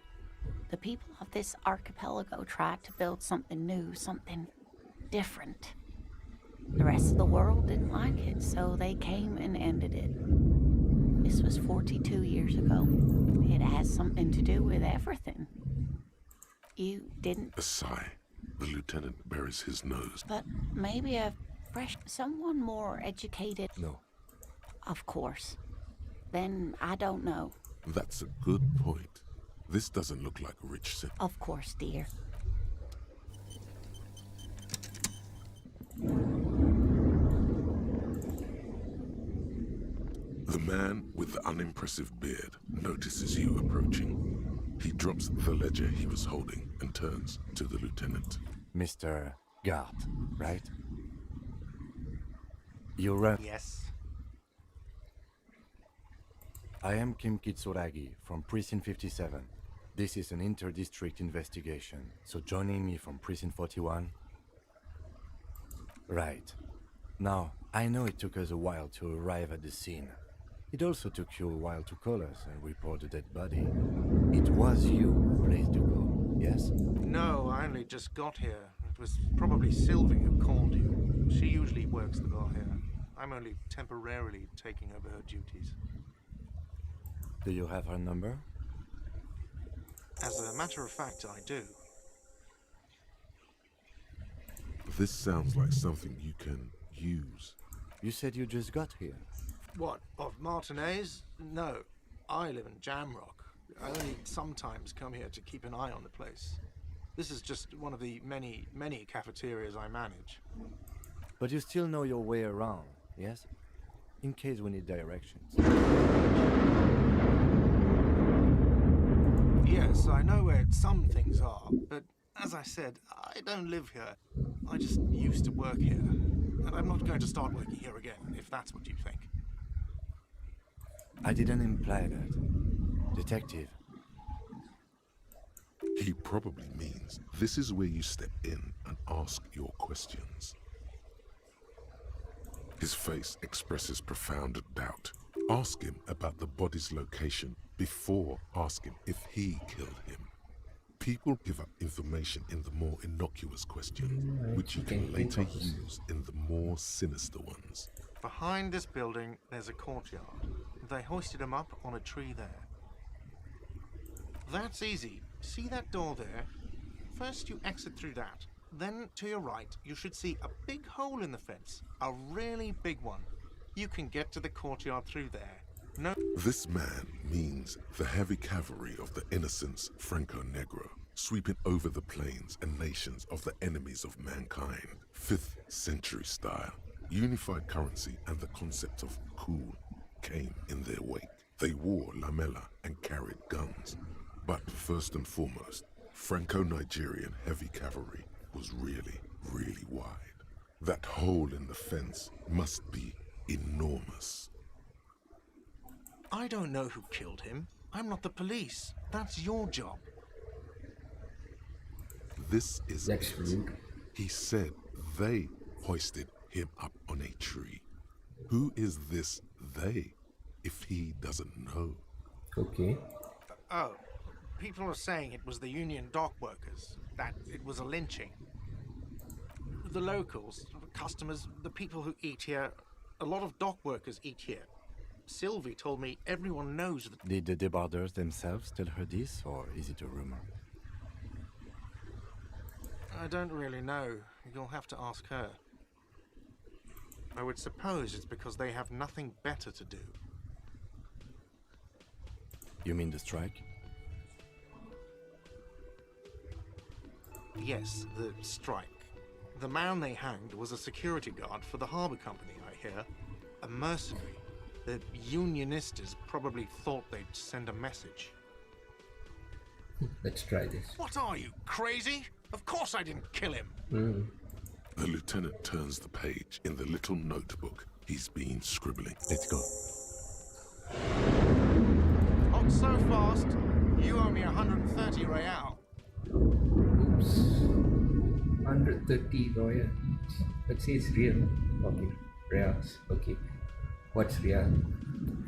The people of this archipelago tried to build something new, something different. The rest of the world didn't like it, so they came and ended it. This was 42 years ago. It has something to do with everything. You didn't... A sigh. The lieutenant buries his nose. But maybe a fresh... someone more educated... No. Of course. Then I don't know. That's a good point. This doesn't look like a rich city. Of course, dear. The man with the unimpressive beard notices you approaching. He drops the ledger he was holding and turns to the lieutenant. Mr. Guard, right? You run. Yes. I am Kim Kitsuragi from Precinct 57. This is an inter-district investigation, so joining me from Precinct 41? Right. Now, I know it took us a while to arrive at the scene. It also took you a while to call us and report the dead body. It was you who placed the call, yes? No, I only just got here. It was probably Sylvie who called you. She usually works the bar here. I'm only temporarily taking over her duties. Do you have her number? As a matter of fact, I do. This sounds like something you can use. You said you just got here. What, of Martinez? No, I live in Jamrock. I only sometimes come here to keep an eye on the place. This is just one of the many, many cafeterias I manage. But you still know your way around, yes? In case we need directions. Yes, I know where some things are, but as I said, I don't live here. I just used to work here, and I'm not going to start working here again, if that's what you think. I didn't imply that. Detective. He probably means this is where you step in and ask your questions. His face expresses profound doubt. Ask him about the body's location before asking if he killed him. People give up information in the more innocuous questions, which you can later use in the more sinister ones. Behind this building, there's a courtyard. They hoisted him up on a tree there. That's easy. See that door there? First you exit through that. Then to your right, you should see a big hole in the fence. A really big one. You can get to the courtyard through there. No. This man means the heavy cavalry of the innocents Franco Negro, sweeping over the plains and nations of the enemies of mankind. 5th century style. Unified currency and the concept of cool came in their wake. They wore lamella and carried guns. But first and foremost, Franco-Nigerian heavy cavalry was really, really wide. That hole in the fence must be enormous. I don't know who killed him. I'm not the police. That's your job. This is That's it. rude. He said they hoisted him up on a tree. Who is this they, if he doesn't know? Okay. Oh, people are saying it was the union dock workers, that it was a lynching. The locals, customers, the people who eat here, a lot of dock workers eat here. Sylvie told me everyone knows that. Did the debarders themselves tell her this, or is it a rumor? I don't really know. You'll have to ask her. I would suppose it's because they have nothing better to do. You mean the strike? Yes, the strike. The man they hanged was a security guard for the harbour company, I hear. A mercenary. The unionistas probably thought they'd send a message. Let's try this. What are you, crazy? Of course I didn't kill him. The lieutenant turns the page in the little notebook he's been scribbling. Let's go. Not so fast. You owe me 130 real. Oops. 130 royal. Let's say it's real. Okay. Reals. Okay. What's real?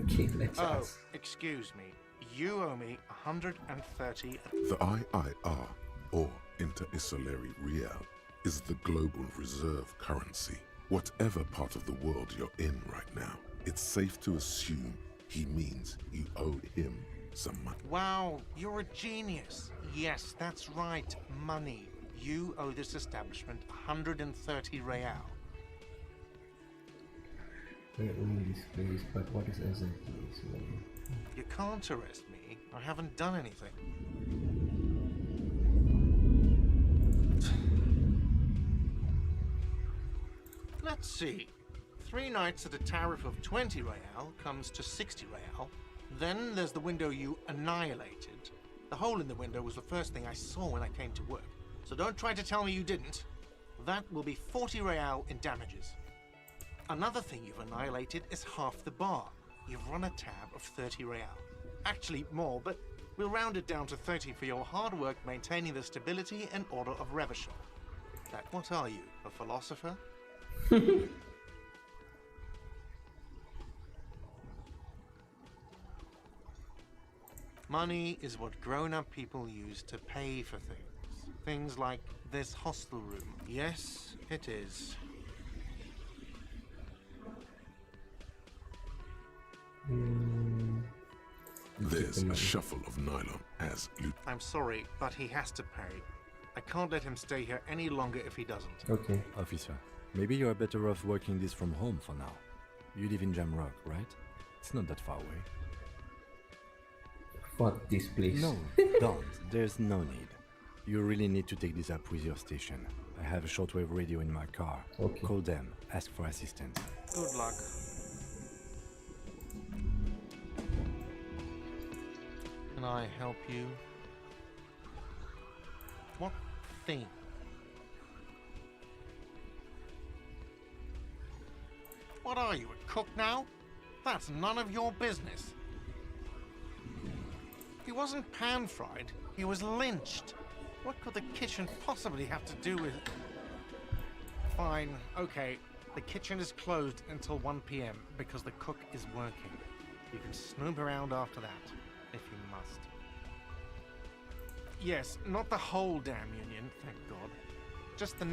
Okay, let's ask. Excuse me. You owe me 130. The IIR, or Inter-Isolary Real, is the global reserve currency. Whatever part of the world you're in right now, it's safe to assume he means you owe him some money. Wow, you're a genius. Yes, that's right. Money. You owe this establishment 130 real. I own this place, but what is as a place? You can't arrest me. I haven't done anything. Let's see. 3 nights at a tariff of 20 real comes to 60 real. Then there's the window you annihilated. The hole in the window was the first thing I saw when I came to work. So don't try to tell me you didn't. That will be 40 real in damages. Another thing you've annihilated is half the bar. You've run a tab of 30 real. Actually more, but we'll round it down to 30 for your hard work maintaining the stability and order of Revachol. What are you, a philosopher? Money is what grown-up people use to pay for things. Things like this hostel room. Yes, it is. There's a shuffle of nylon as I'm sorry, but he has to pay. I can't let him stay here any longer if he doesn't. Okay. Officer, maybe you are better off working this from home for now. You live in Jamrock, right? It's not that far away. Fuck this place. No, don't. There's no need. You really need to take this up with your station. I have a shortwave radio in my car. Okay. Call them, ask for assistance. Good luck. Can I help you? What thing? What are you, a cook now? That's none of your business. He wasn't pan-fried, he was lynched. What could the kitchen possibly have to do with... Fine, okay. The kitchen is closed until 1 p.m. because the cook is working. You can snoop around after that, if you must. Yes, not the whole damn union, thank God. Just the...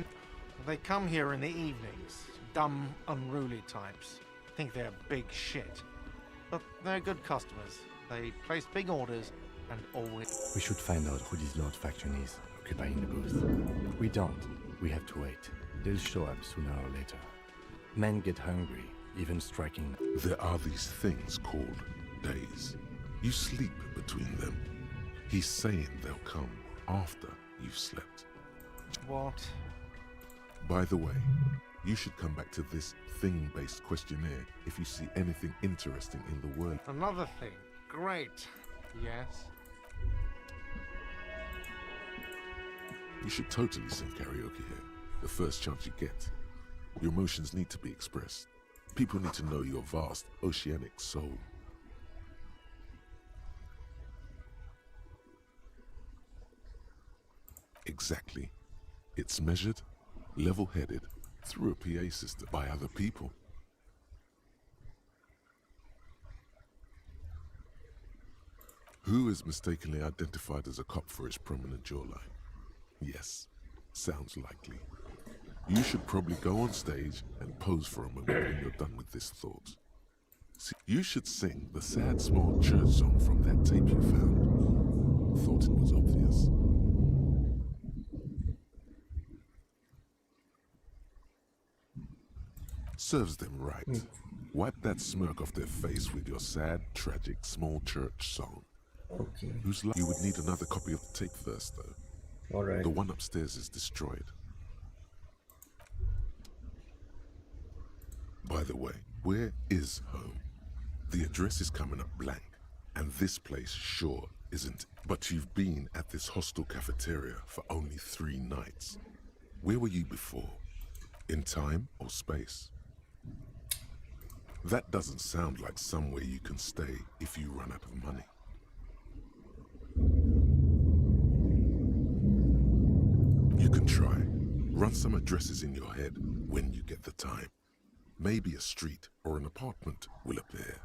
They come here in the evenings. Dumb, unruly types. Think they're big shit. But they're good customers. They place big orders and always... We should find out who this Lord faction is, occupying the booth. We don't. We have to wait. They'll show up sooner or later. Men get hungry, even striking... There are these things called days. You sleep between them. He's saying they'll come after you've slept. What? By the way, you should come back to this thing-based questionnaire if you see anything interesting in the world. Another thing. Great. Yes? You should totally sing karaoke here, the first chance you get. Your emotions need to be expressed. People need to know your vast, oceanic soul. Exactly. It's measured, level-headed, through a PA system by other people. Who is mistakenly identified as a cop for his prominent jawline? Yes, sounds likely. You should probably go on stage and pose for a moment when you're done with this thought. See, you should sing the sad small church song from that tape you found. Thought it was obvious. Serves them right. Wipe that smirk off their face with your sad, tragic, small church song. Okay. You would need another copy of the tape first, though. Alright. The one upstairs is destroyed. By the way, where is home? The address is coming up blank, and this place sure isn't. But you've been at this hostel cafeteria for only 3 nights. Where were you before? In time or space? That doesn't sound like somewhere you can stay if you run out of money. You can try. Run some addresses in your head when you get the time. Maybe a street or an apartment will appear.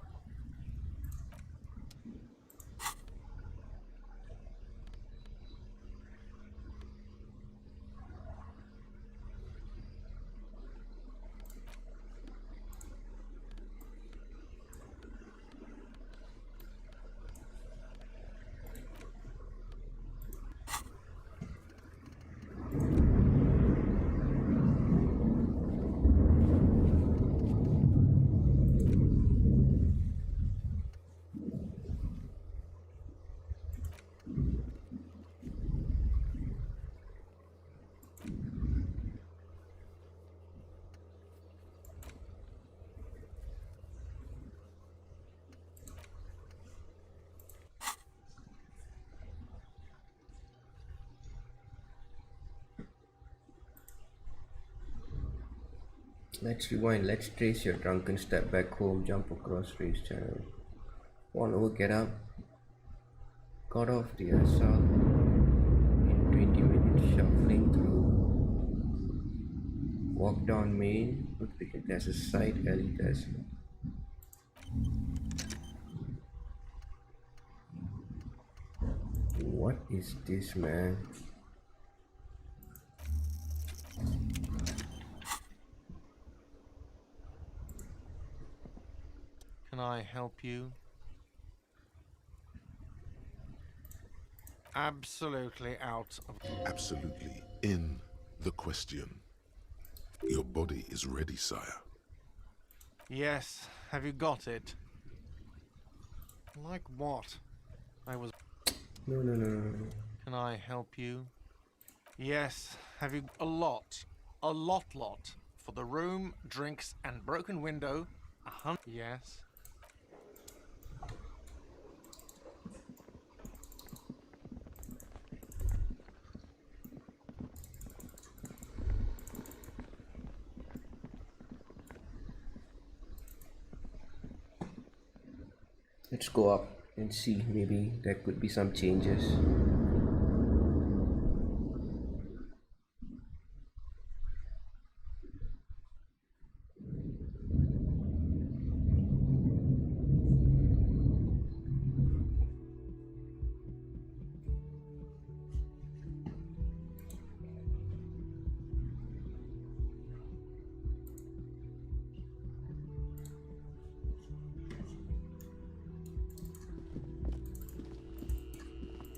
Let's rewind. Let's trace your drunken step back home. Jump across race channel. Fall over, get up. Got off the assault in 20 minutes. Shuffling through. Walk down Main. There's a side alley. What is this, man? Can I help you? Absolutely out of... Absolutely in the question. Your body is ready, sire. Yes, have you got it? Like what? I was... No. Can I help you? Yes, have you... A lot. A lot. For the room, drinks, and broken window, 100... Yes. Let's go up and see. Maybe there could be some changes.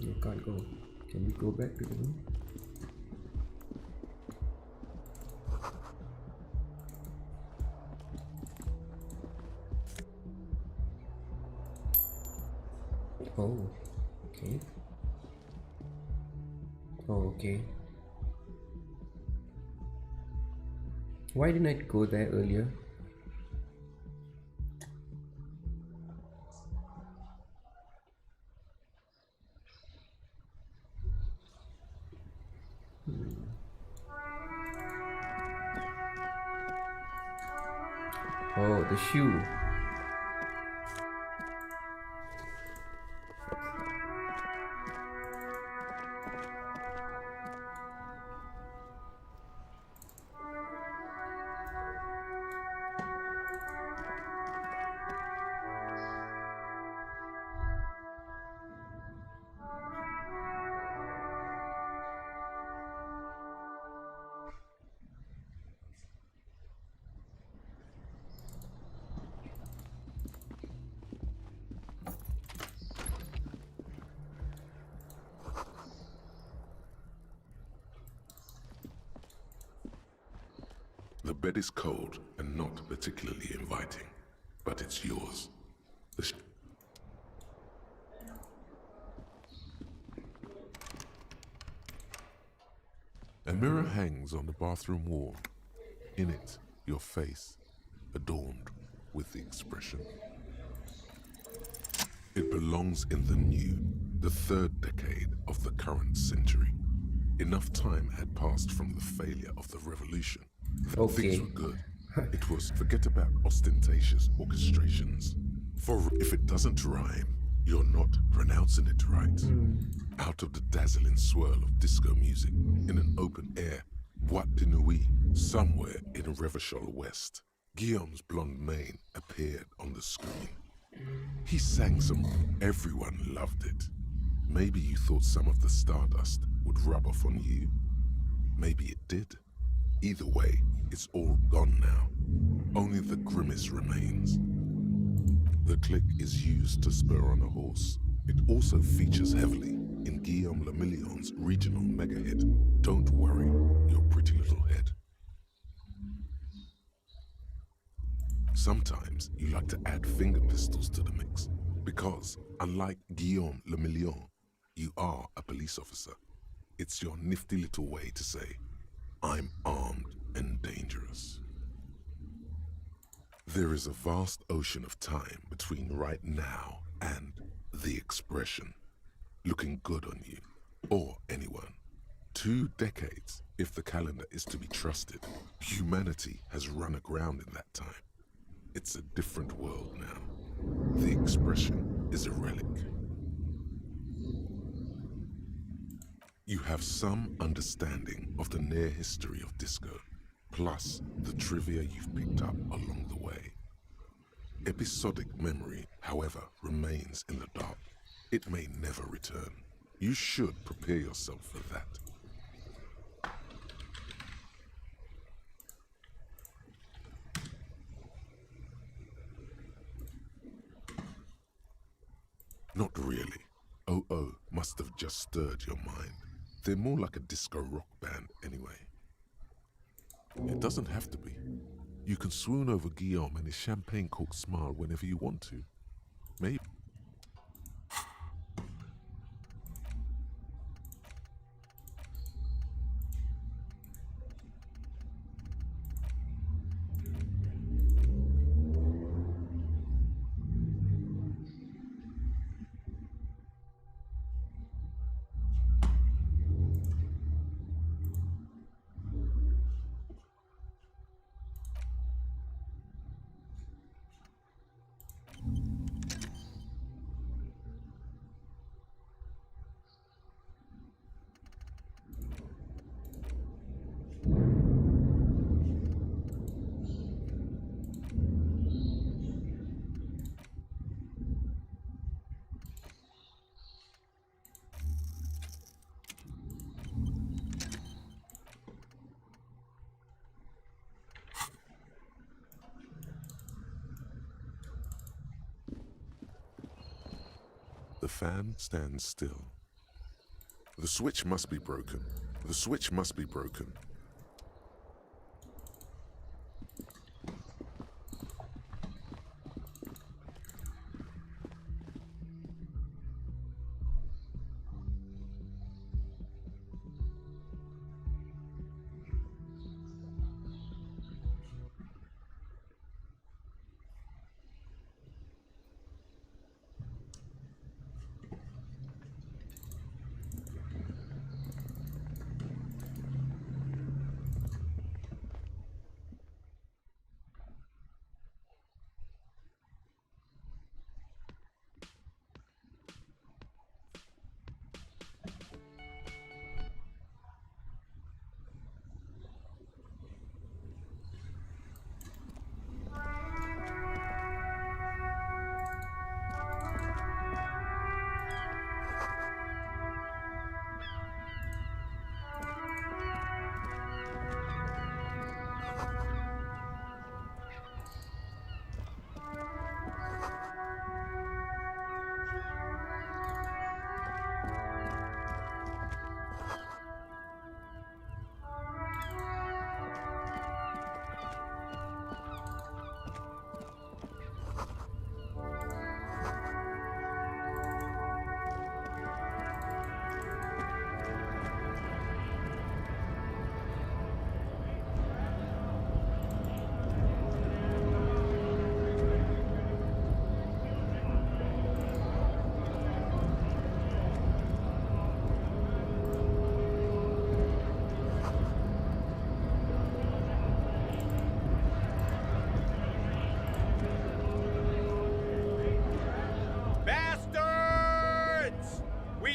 You can't go. Can we go back to the room? Oh, okay. Oh, okay. Why didn't I go there earlier? Oh, the shoe. The bed is cold and not particularly inviting, but it's yours. A mirror hangs on the bathroom wall. In it, your face, adorned with the expression. It belongs in the new, the third decade of the current century. Enough time had passed from the failure of the revolution. Things were good. It was forget about ostentatious orchestrations. For if it doesn't rhyme, you're not pronouncing it right. Out of the dazzling swirl of disco music, in an open air, boîte de nuit, somewhere in Revachol West, Guillaume's blonde mane appeared on the screen. He sang some, everyone loved it. Maybe you thought some of the stardust would rub off on you. Maybe it did. Either way, it's all gone now. Only the grimace remains. The click is used to spur on a horse. It also features heavily in Guillaume Le Million's regional mega hit, Don't Worry, Your Pretty Little Head. Sometimes you like to add finger pistols to the mix, because, unlike Guillaume Le Million, you are a police officer. It's your nifty little way to say, I'm armed and dangerous. There is a vast ocean of time between right now and the expression, looking good on you, or anyone. 2 decades If the calendar is to be trusted, humanity has run aground in that time. It's a different world now. The expression is a relic. You have some understanding of the near history of disco, plus the trivia you've picked up along the way. Episodic memory, however, remains in the dark. It may never return. You should prepare yourself for that. Not really. OO must have just stirred your mind. They're more like a disco rock band anyway. It doesn't have to be. You can swoon over Guillaume and his champagne-corked smile whenever you want to. Maybe. The fan stands still. The switch must be broken. The switch must be broken.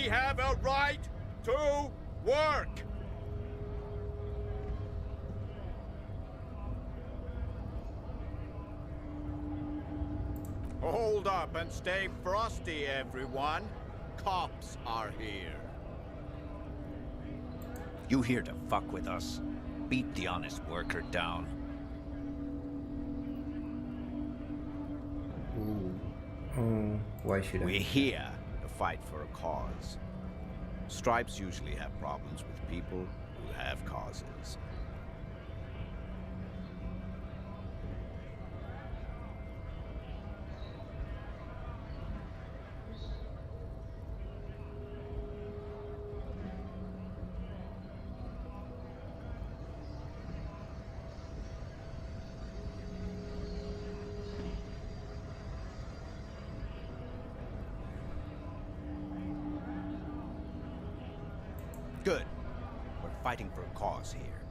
have a right to work. Hold up and stay frosty, everyone. Cops are here. You here to fuck with us? Beat the honest worker down. Ooh. Why should I? We're here to fight for a cause. Stripes usually have problems with people who have causes. Good. We're fighting for a cause here.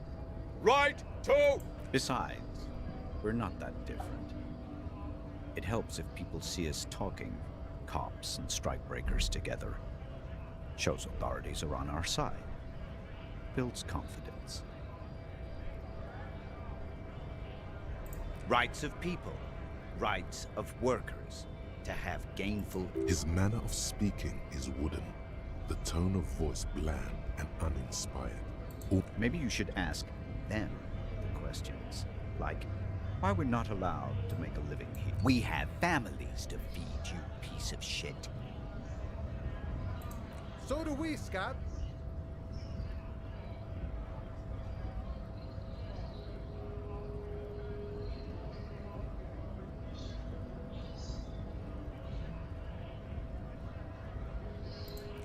Right to... Besides, we're not that different. It helps if people see us talking, cops and strikebreakers together. Shows authorities are on our side. Builds confidence. Rights of people. Rights of workers. To have gainful... His manner of speaking is wooden, the tone of voice bland and uninspired. Maybe you should ask them the questions, like why we're not allowed to make a living here. We have families to feed, you piece of shit. So do we, Scott.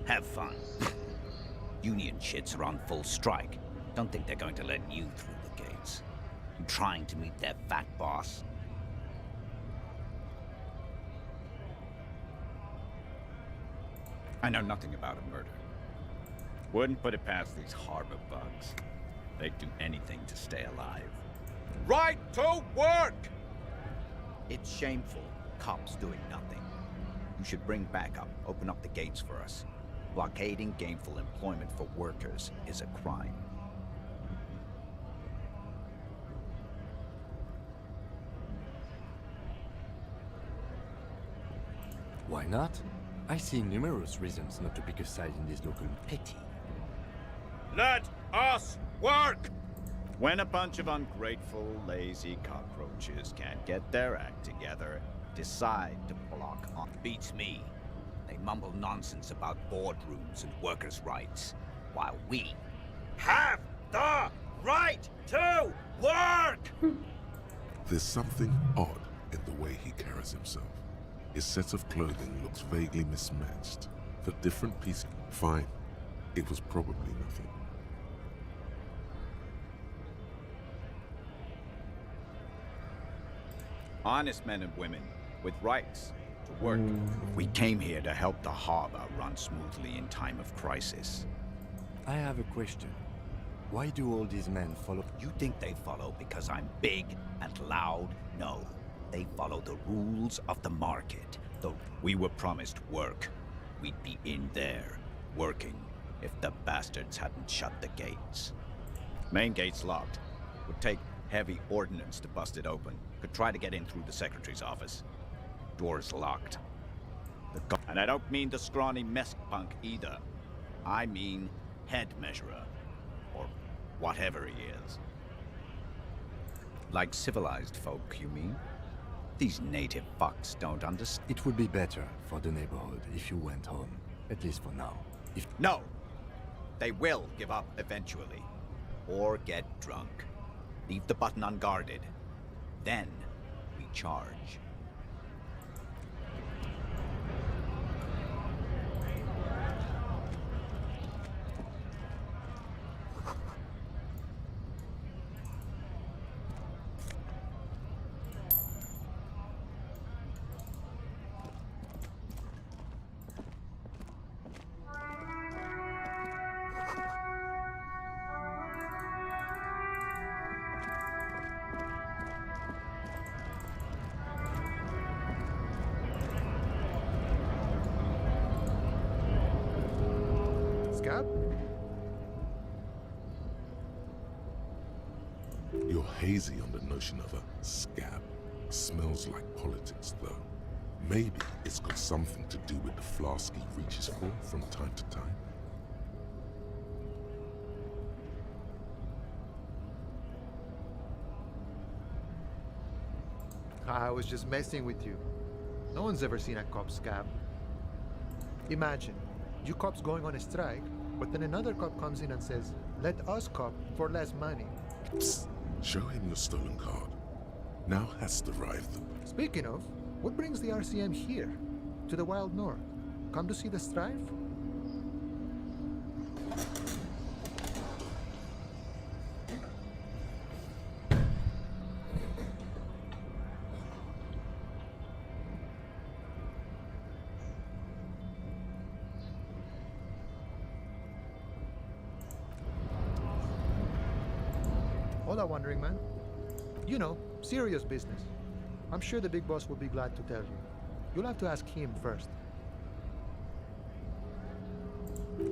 Have fun. Union shits are on full strike. Don't think they're going to let you through the gates. You trying to meet their fat boss? I know nothing about a murder. Wouldn't put it past these harbor bugs. They'd do anything to stay alive. Right to work! It's shameful. Cops doing nothing. You should bring backup. Open up the gates for us. Blockading gainful employment for workers is a crime. Why not? I see numerous reasons not to pick a side in this local Pity. Let us work! When a bunch of ungrateful, lazy cockroaches can't get their act together, decide to block on... Beats me. They mumble nonsense about boardrooms and workers' rights, while we Have the right to work! There's something odd in the way he carries himself. His set of clothing looks vaguely mismatched. The different pieces... Fine. It was probably nothing. honest men and women with rights to work. We came here to help the harbor run smoothly in time of crisis. I have a question. Why do all these men follow? You think they follow because I'm big and loud? No. They follow the rules of the market. Though we were promised work, we'd be in there, working, if the bastards hadn't shut the gates. Main gate's locked. Would take heavy ordnance to bust it open. Could try to get in through the secretary's office. Door's locked. And I don't mean the scrawny mess punk either. I mean head measurer. Or whatever he is. Like civilized folk, you mean? These native fucks don't understand. It would be better for the neighborhood if you went home, at least for now. If No! They will give up eventually. Or get drunk. Leave the button unguarded. Then we charge. Scab? You're hazy on the notion of a scab. Smells like politics, though. Maybe it's got something to do with the flask he reaches for from time to time. I was just messing with you. No one's ever seen a cop scab. Imagine, you cops going on a strike, but then another cop comes in and says, let us cop for less money. Psst. Show him your stolen card. Now has arrived. Speaking of, what brings the RCM here? To the Wild North? Come to see the strife? Hold on, wandering man. You know, serious business. I'm sure the big boss will be glad to tell you. You'll have to ask him first.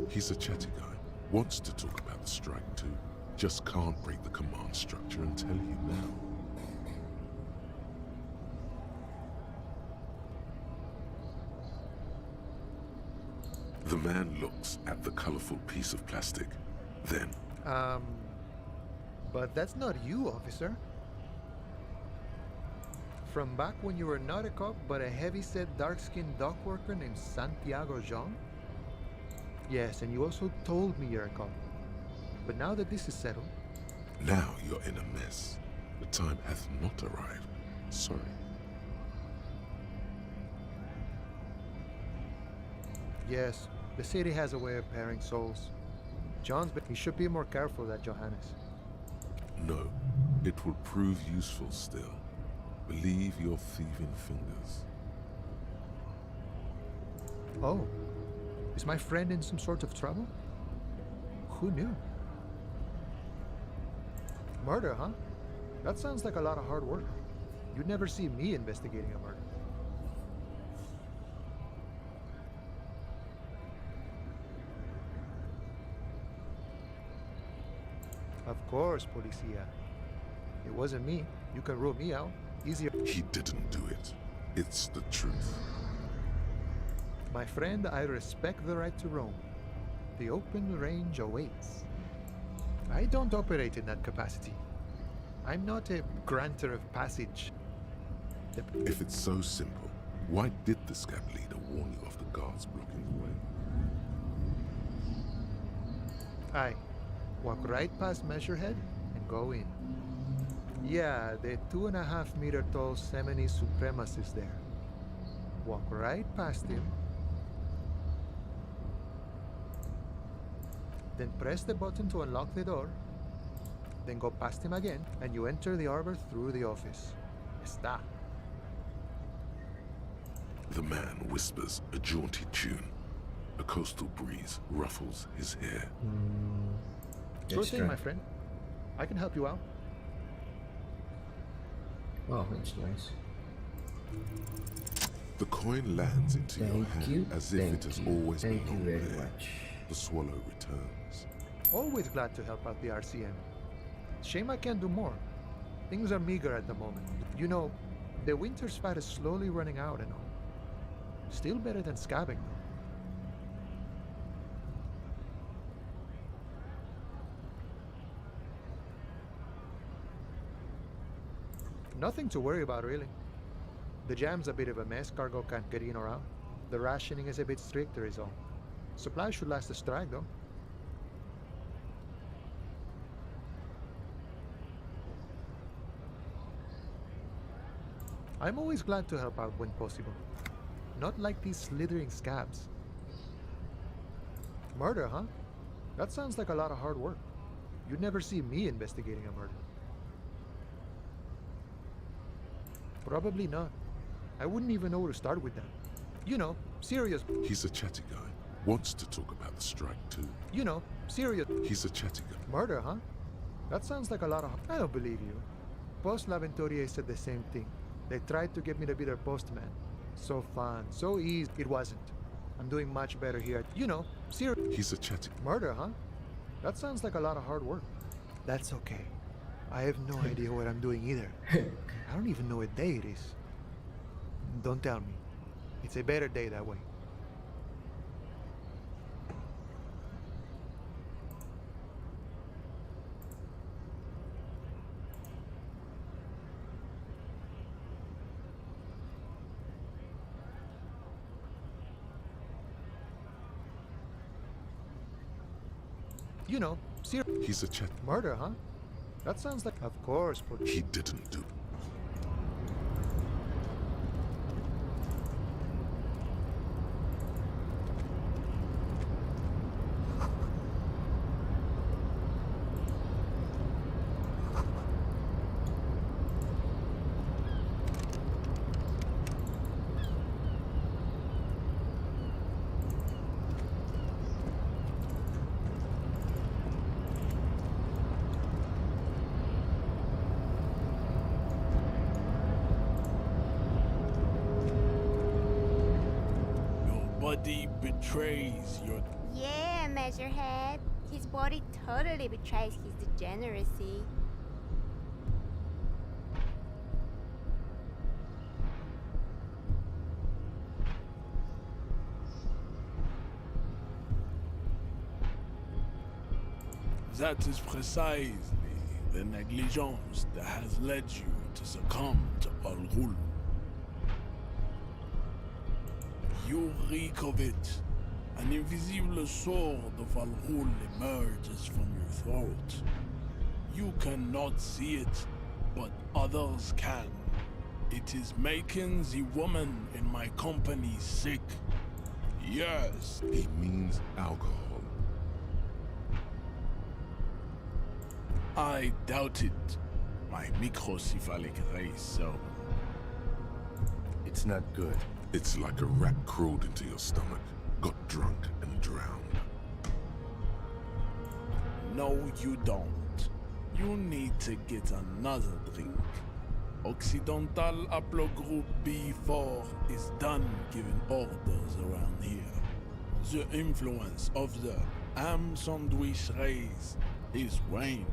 He's a chatty guy. Wants to talk about the strike too. Just can't break the command structure and tell you now. The man looks at the colorful piece of plastic. Then, But that's not you, officer. From back when you were not a cop, but a heavy-set, dark-skinned dock worker named Santiago Jean? Yes, and you also told me you're a cop. But now that this is settled... now you're in a mess. The time hath not arrived. Sorry. Yes, the city has a way of pairing souls. He should be more careful than Johannes. No, it will prove useful still. Believe your thieving fingers. Oh, is my friend in some sort of trouble? Who knew? Murder, huh? That sounds like a lot of hard work. You'd never see me investigating a murder. Of course, Policia. It wasn't me. You can rule me out. Easier. He didn't do it. It's the truth. My friend, I respect the right to roam. The open range awaits. I don't operate in that capacity. I'm not a granter of passage. If it's so simple, why did the scab leader warn you of the guards blocking the way? Aye. Walk right past Measurehead and go in. Yeah, the 2.5-meter tall Semini supremacist there. Walk right past him. Then press the button to unlock the door. Then go past him again, and you enter the arbor through the office. Está. The man whispers a jaunty tune. A coastal breeze ruffles his hair. Sure thing, my friend. I can help you out. Wow, that's nice. The coin lands into your hand as if it has always been Thank you very there. much. The swallow returns. Always glad to help out the RCM. Shame I can't do more. Things are meager at the moment. You know, the winter's fat is slowly running out and all. Still better than scabbing, though. Nothing to worry about, really. The jam's a bit of a mess, cargo can't get in or out. The rationing is a bit stricter is all. Supplies should last the strike, though. I'm always glad to help out when possible. Not like these slithering scabs. Murder, huh? That sounds like a lot of hard work. You'd never see me investigating a murder. Probably not. I wouldn't even know where to start with that. You know, serious. He's a chatty guy. Wants to talk about the strike too. You know, serious. He's a chatty guy. Murder, huh? That sounds like a lot of... I don't believe you. Post L'Aventurier said the same thing. They tried to get me to be their postman. So fun, so easy. It wasn't. I'm doing much better here. You know, serious. He's a chatty. Murder, huh? That sounds like a lot of hard work. That's okay. I have no idea what I'm doing either. I don't even know what day it is. Don't tell me. It's a better day that way. You know, He's a chatty. murder, huh? That sounds like... Of course, He didn't do. body betrays your... Yeah, Measurehead. His body totally betrays his degeneracy. That is precisely the negligence that has led you to succumb to Al Ghul. You reek of it. An invisible sword of Al Ghul emerges from your throat. You cannot see it, but others can. It is making the woman in my company sick. Yes. He means alcohol. I doubt it. My microcephalic race, so... It's not good. It's like a rat crawled into your stomach, got drunk and drowned. No, you don't. You need to get another drink. Occidental Haplogroup B4 is done giving orders around here. The influence of the ham sandwich race is waning.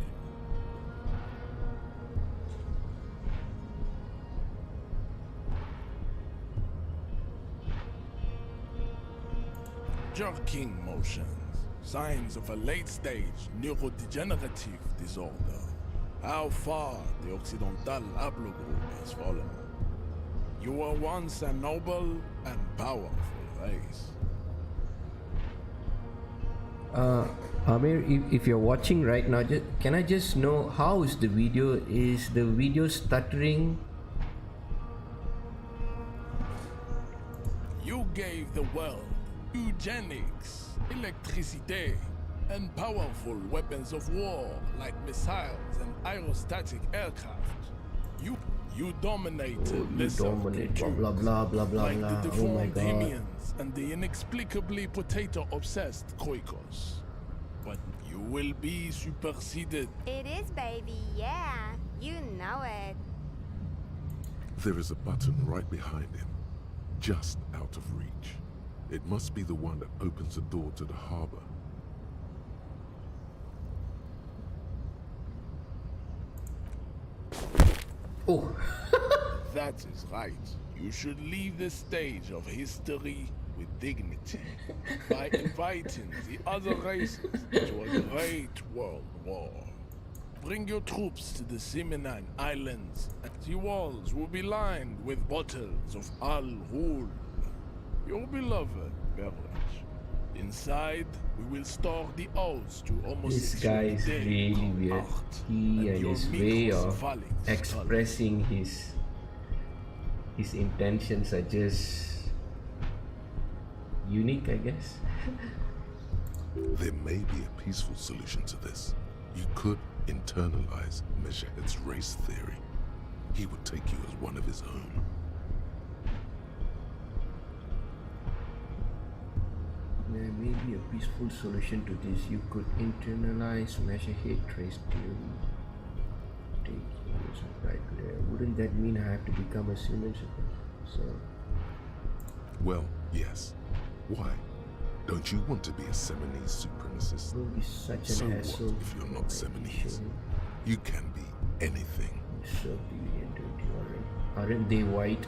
Jerking motions, signs of a late-stage neurodegenerative disorder. How far the Occidental Haplogroup has fallen. You were once a noble and powerful race. Amir, if you're watching right now, can I just know how is the video? Is the video stuttering? You gave the world eugenics, electricity, and powerful weapons of war like missiles and aerostatic aircraft. You dominated lesser creatures blah blah blah blah like blah. the Oh my deformed god. aliens and the inexplicably potato-obsessed Koikos. But you will be superseded. It is, baby, yeah. You know it. There is a button right behind him, just out of reach. It must be the one that opens the door to the harbor. Oh. That is right. You should leave the stage of history with dignity by inviting the other races to a great world war. Bring your troops to the Simenon Islands, and the walls will be lined with bottles of Al Ghul, your beloved beverage. Inside, we will store the odes to This guy is really weird. He and his way of expressing his intentions are just unique, I guess. There may be a peaceful solution to this. You could internalize Measurehead's race theory. He would take you as one of his own. There may be a peaceful solution to this. You could internalize Measurehead trace theory. Take use of right there. Wouldn't that mean I have to become a human? So. Well, yes. Why? Don't you want to be a Seminese supremacist? Don't be such So an what asshole. if you're not Seminese? You can be anything. So deviant, aren't they white?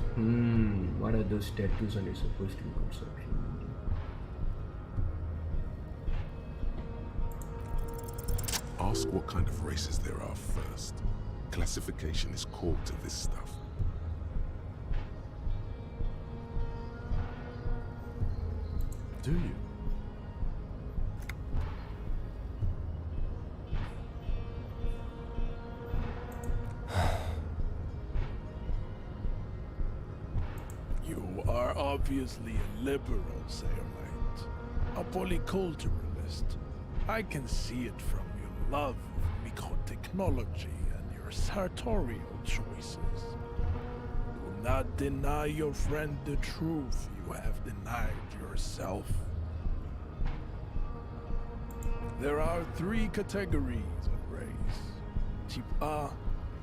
What are those tattoos and they're supposed to be consumption? Ask what kind of races there are first. Classification is core to this stuff. Do you? You are obviously a liberal, Sayamite. A polyculturalist. I can see it from your love of microtechnology and your sartorial choices. Do not deny your friend the truth you have denied yourself. There are 3 categories of race. Type A,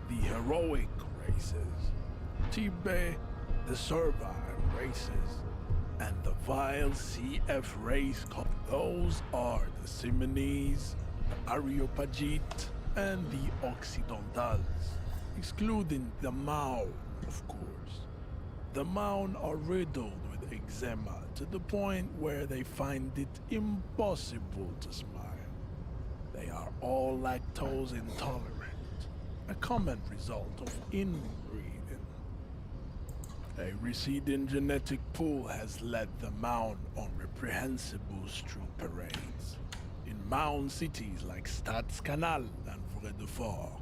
the heroic races. Type B, the servile races. and the vile CF race. Those are the Simonese, the Areopagite, and the Occidentals, excluding the Maun, of course. The Maun are riddled with eczema to the point where they find it impossible to smile. They are all lactose intolerant, a common result of inbreeding. A receding genetic pool has led the Maun on reprehensible street parades in Maun cities like Stadskanal and Vredefort,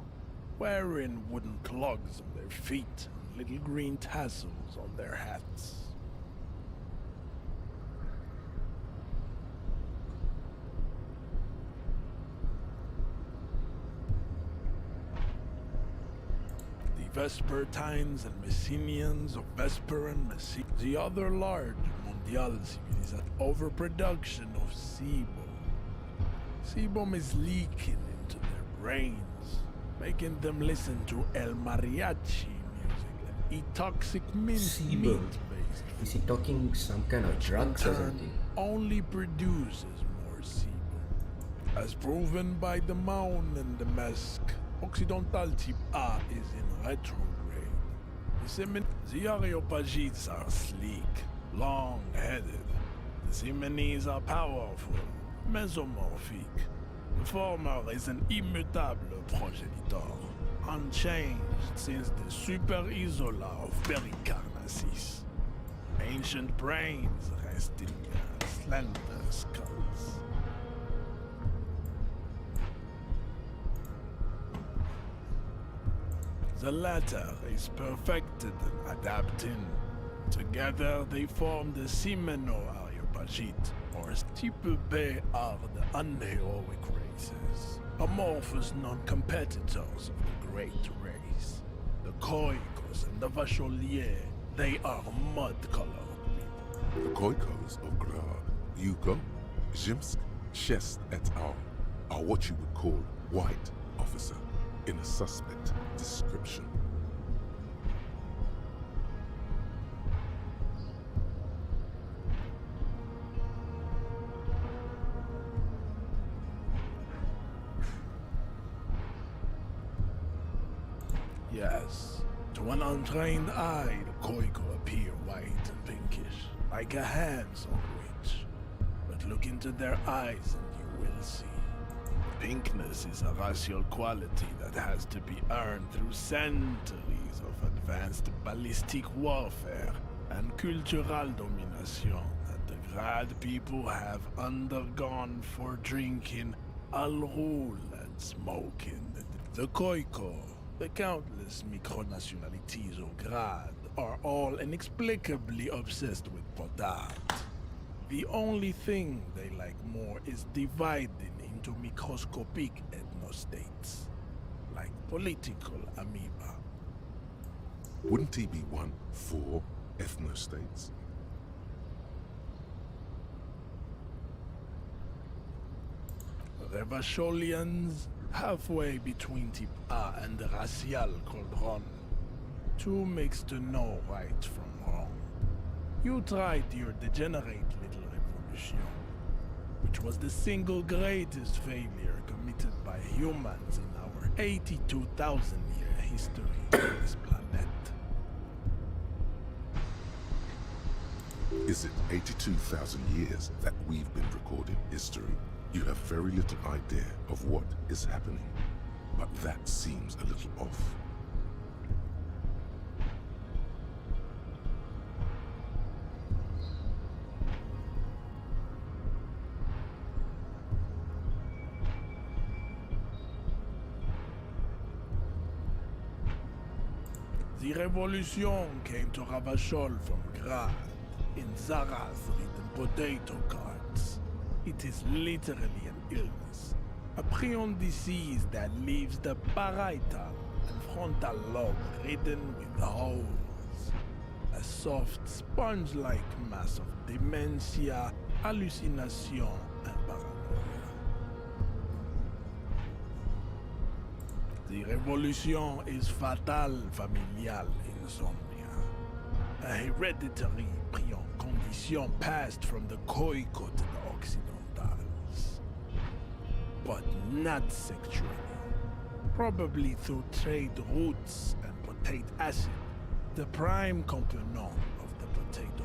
wearing wooden clogs on their feet and little green tassels on their hats. Vespertines and Messenians of Vesper and Messene, the other large mondial civilization, overproduction of sebum. Sebum is leaking into their brains, making them listen to El Mariachi music and eat toxic mincemeat based. Is he talking some kind of drugs or something? Only produces more sebum. As proven by the Maun and the Mesk, Occidental type A is in retrograde. The Areopagites are sleek, long-headed. The Simonese are powerful, mesomorphic. The former is an immutable progenitor, unchanged since the Super Isola of Pericarnassus. Ancient brains rest in their slender skulls. The latter is perfected and adapting. Together they form the Simeno-Areopagite, or Type B are the unheroic races, amorphous non-competitors of the great race. The Koikos and the Vacholier, they are mud-colored people. The Koikos of Grad, Yugo, Zhimsk, Shest et al. Are what you would call white, officer, in a suspect description. Yes, to an untrained eye, the Koiko appear white and pinkish, like a hands-on witch. But look into their eyes and you will see. Pinkness is a racial quality that has to be earned through centuries of advanced ballistic warfare and cultural domination that the Grad people have undergone for drinking Al-Rul and smoking. The Koiko, the countless micronationalities of Grad, are all inexplicably obsessed with Podart. The only thing they like more is dividing into microscopic ethnostates, like political amoeba. Wouldn't he be one for ethnostates? The Vacholians, halfway between Type A and the Racial Cauldron. Two mixed to know right from wrong. You tried your degenerate little revolution, which was the single greatest failure committed by humans in our 82,000-year history on this planet. Is it 82,000 years that we've been recording history? You have very little idea of what is happening, but that seems a little off. The revolution came to Ravachol from Grad in Zarath-ridden potato carts. It is literally an illness, a prion disease that leaves the parietal and frontal lobe ridden with holes. A soft, sponge-like mass of dementia, hallucination, and paranoia. The revolution is fatal familial insomnia. a hereditary condition passed from the Khoikhoi to the Occidentals. But not sexually. Probably through trade routes and potate acid, the prime component of the potato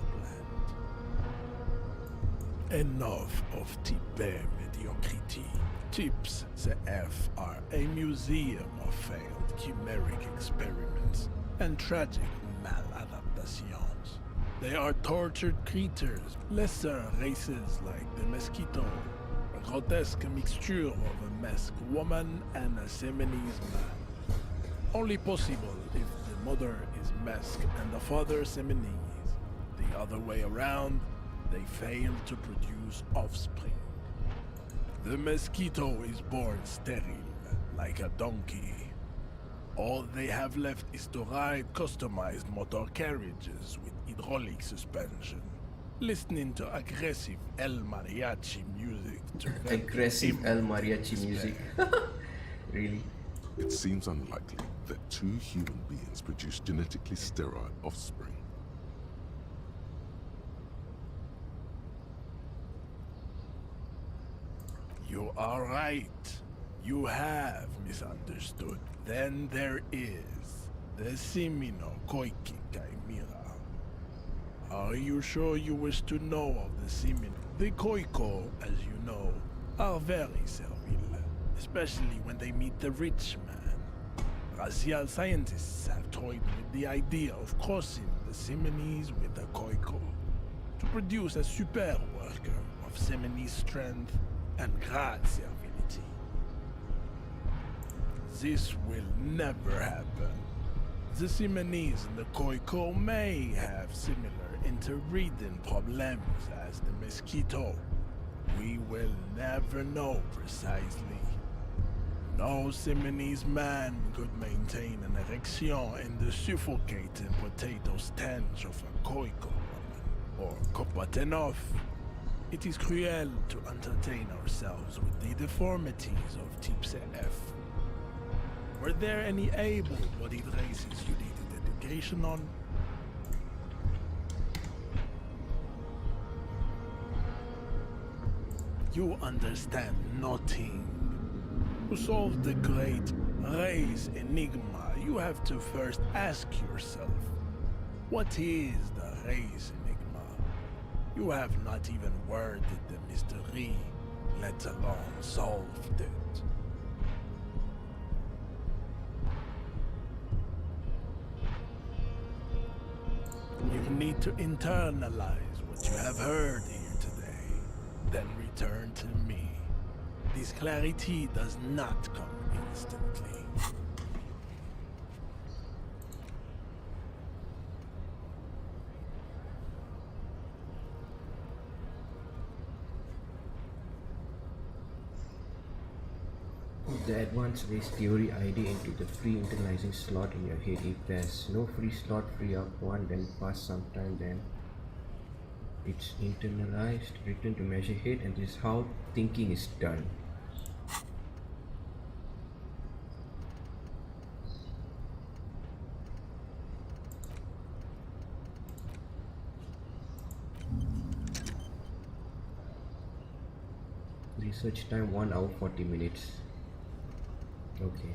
plant. Enough of type mediocrity. Tips CF are a museum of failed chimeric experiments and tragic maladaptations. They are tortured creatures, lesser races like the mosquito, a grotesque mixture of a masked woman and a Seminese man. Only possible if the mother is masked and the father Seminese. The other way around, they fail to produce offspring. The mosquito is born sterile, like a donkey. All they have left is to ride customized motor carriages with hydraulic suspension, listening to aggressive El Mariachi music to vent Aggressive El impotent Mariachi despair. music. Really? It seems unlikely that two human beings produce genetically sterile offspring. You are right. You have misunderstood. Then there is the Simino Koiki Chimera. Are you sure you wish to know of the Simino? The Koiko, as you know, are very servile, especially when they meet the rich man. Racial scientists have toyed with the idea of crossing the Simonese with the Koiko to produce a super worker of Simonese strength and great servility. This will never happen. The Simonese and the Koiko may have similar interbreeding problems as the mosquito. We will never know precisely. No Simonese man could maintain an erection in the suffocating potato stench of a Koiko woman, or but enough. It is cruel to entertain ourselves with the deformities of Type CF. Were there any able-bodied races you needed education on? You understand nothing. To solve the great race enigma, you have to first ask yourself, what is the race enigma? You have not even worded the mystery, let alone solved it. You need to internalize what you have heard here today, then return to me. This clarity does not come instantly. Put the advanced race theory idea into the free internalizing slot in your head. If there's no free slot, free up one, then pass some time, then it's internalized, return to measure head, and this is how thinking is done. Research time 1 hour 40 minutes. Okay.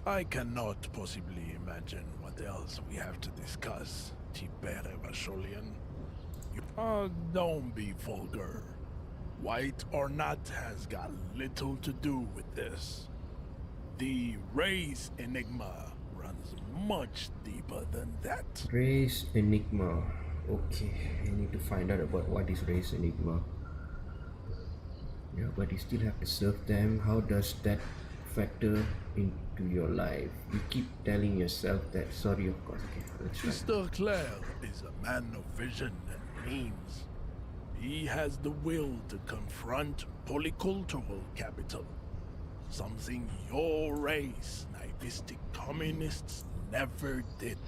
I cannot possibly imagine what else we have to discuss, Tibere Vasholian. Don't be vulgar. White or not has got little to do with this. The race enigma runs much deeper than that. Race enigma. Okay, I need to find out about what is race enigma. Yeah, but you still have to serve them. How does that factor into your life? You keep telling yourself that. Sorry, of course. Okay, let's try. Mr. Clare is a man of vision and means. He has the will to confront polycultural capital. Something your race, naivistic communists, never did.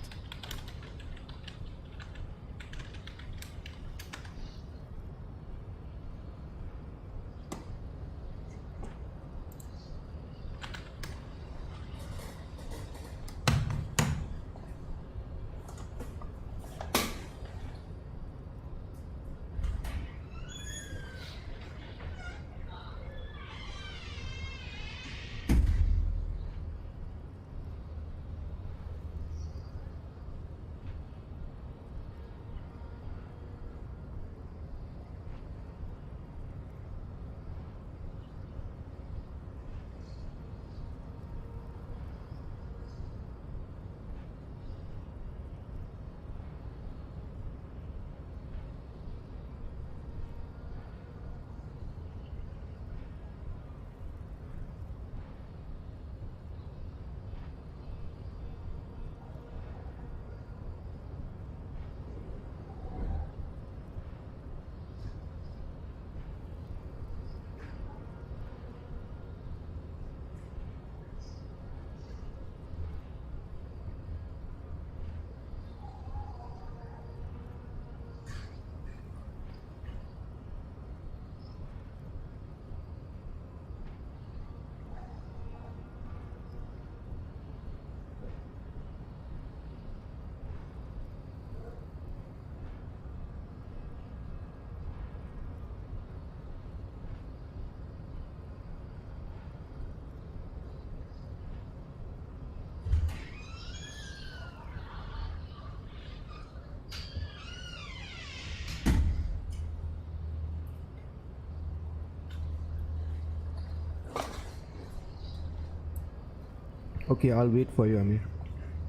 Okay, I'll wait for you, Amir.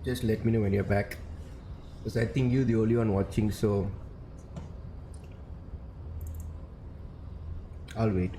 Just let me know when you're back. Because I think you're the only one watching, so I'll wait.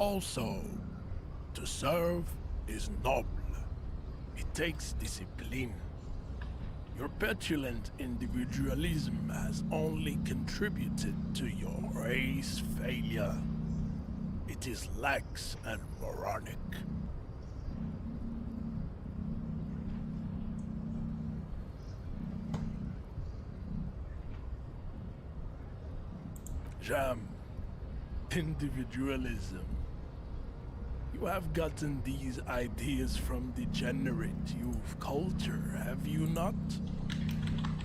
Also, to serve is noble. It takes discipline. Your petulant individualism has only contributed to your race failure. It is lax and moronic. Jam, individualism. You have gotten these ideas from degenerate youth culture, have you not?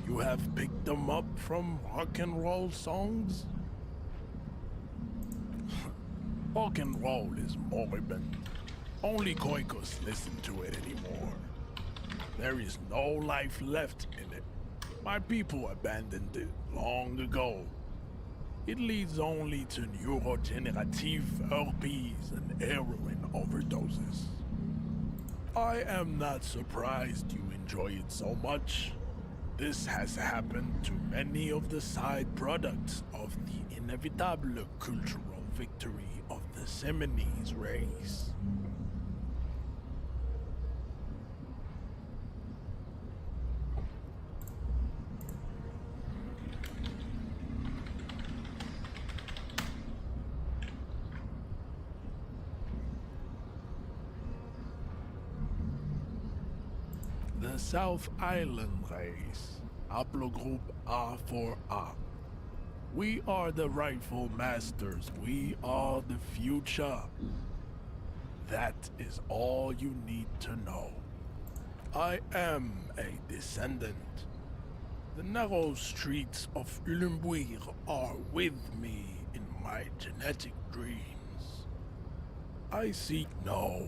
You have picked them up from rock and roll songs? Rock and roll is moribund. Only Koikos listen to it anymore. There is no life left in it. My people abandoned it long ago. It leads only to neurodegenerative herpes and heroin overdoses. I am not surprised you enjoy it so much. This has happened to many of the side products of the inevitable cultural victory of the Seminoles race. The South Island race, haplogroup A4A. We are the rightful masters. We are the future. That is all you need to know. I am a descendant. The narrow streets of Ulimbuir are with me in my genetic dreams. I seek no.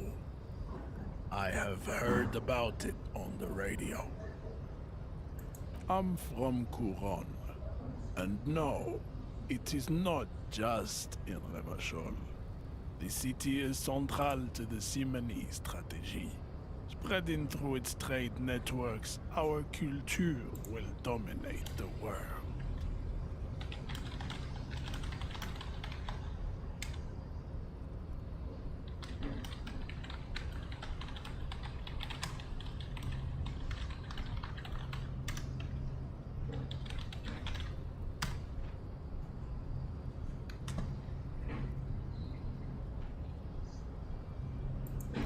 I have heard about it on the radio. I'm from Couronne. And no, it is not just in Revachol. The city is central to the Simony strategy. Spreading through its trade networks, our culture will dominate the world.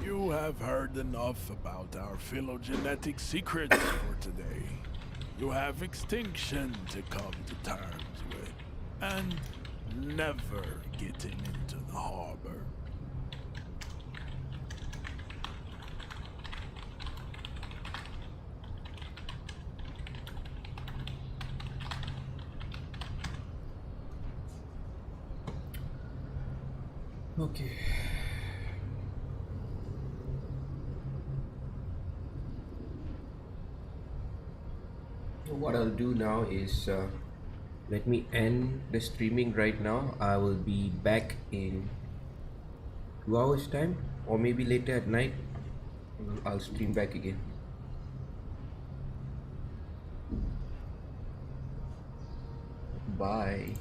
You have heard enough about our phylogenetic secrets for today. You have extinction to come to terms with, and never getting into the harbor. Okay. What I'll do now is let me end the streaming right now. I will be back in 2 hours time, or maybe later at night. I'll stream back again. Bye.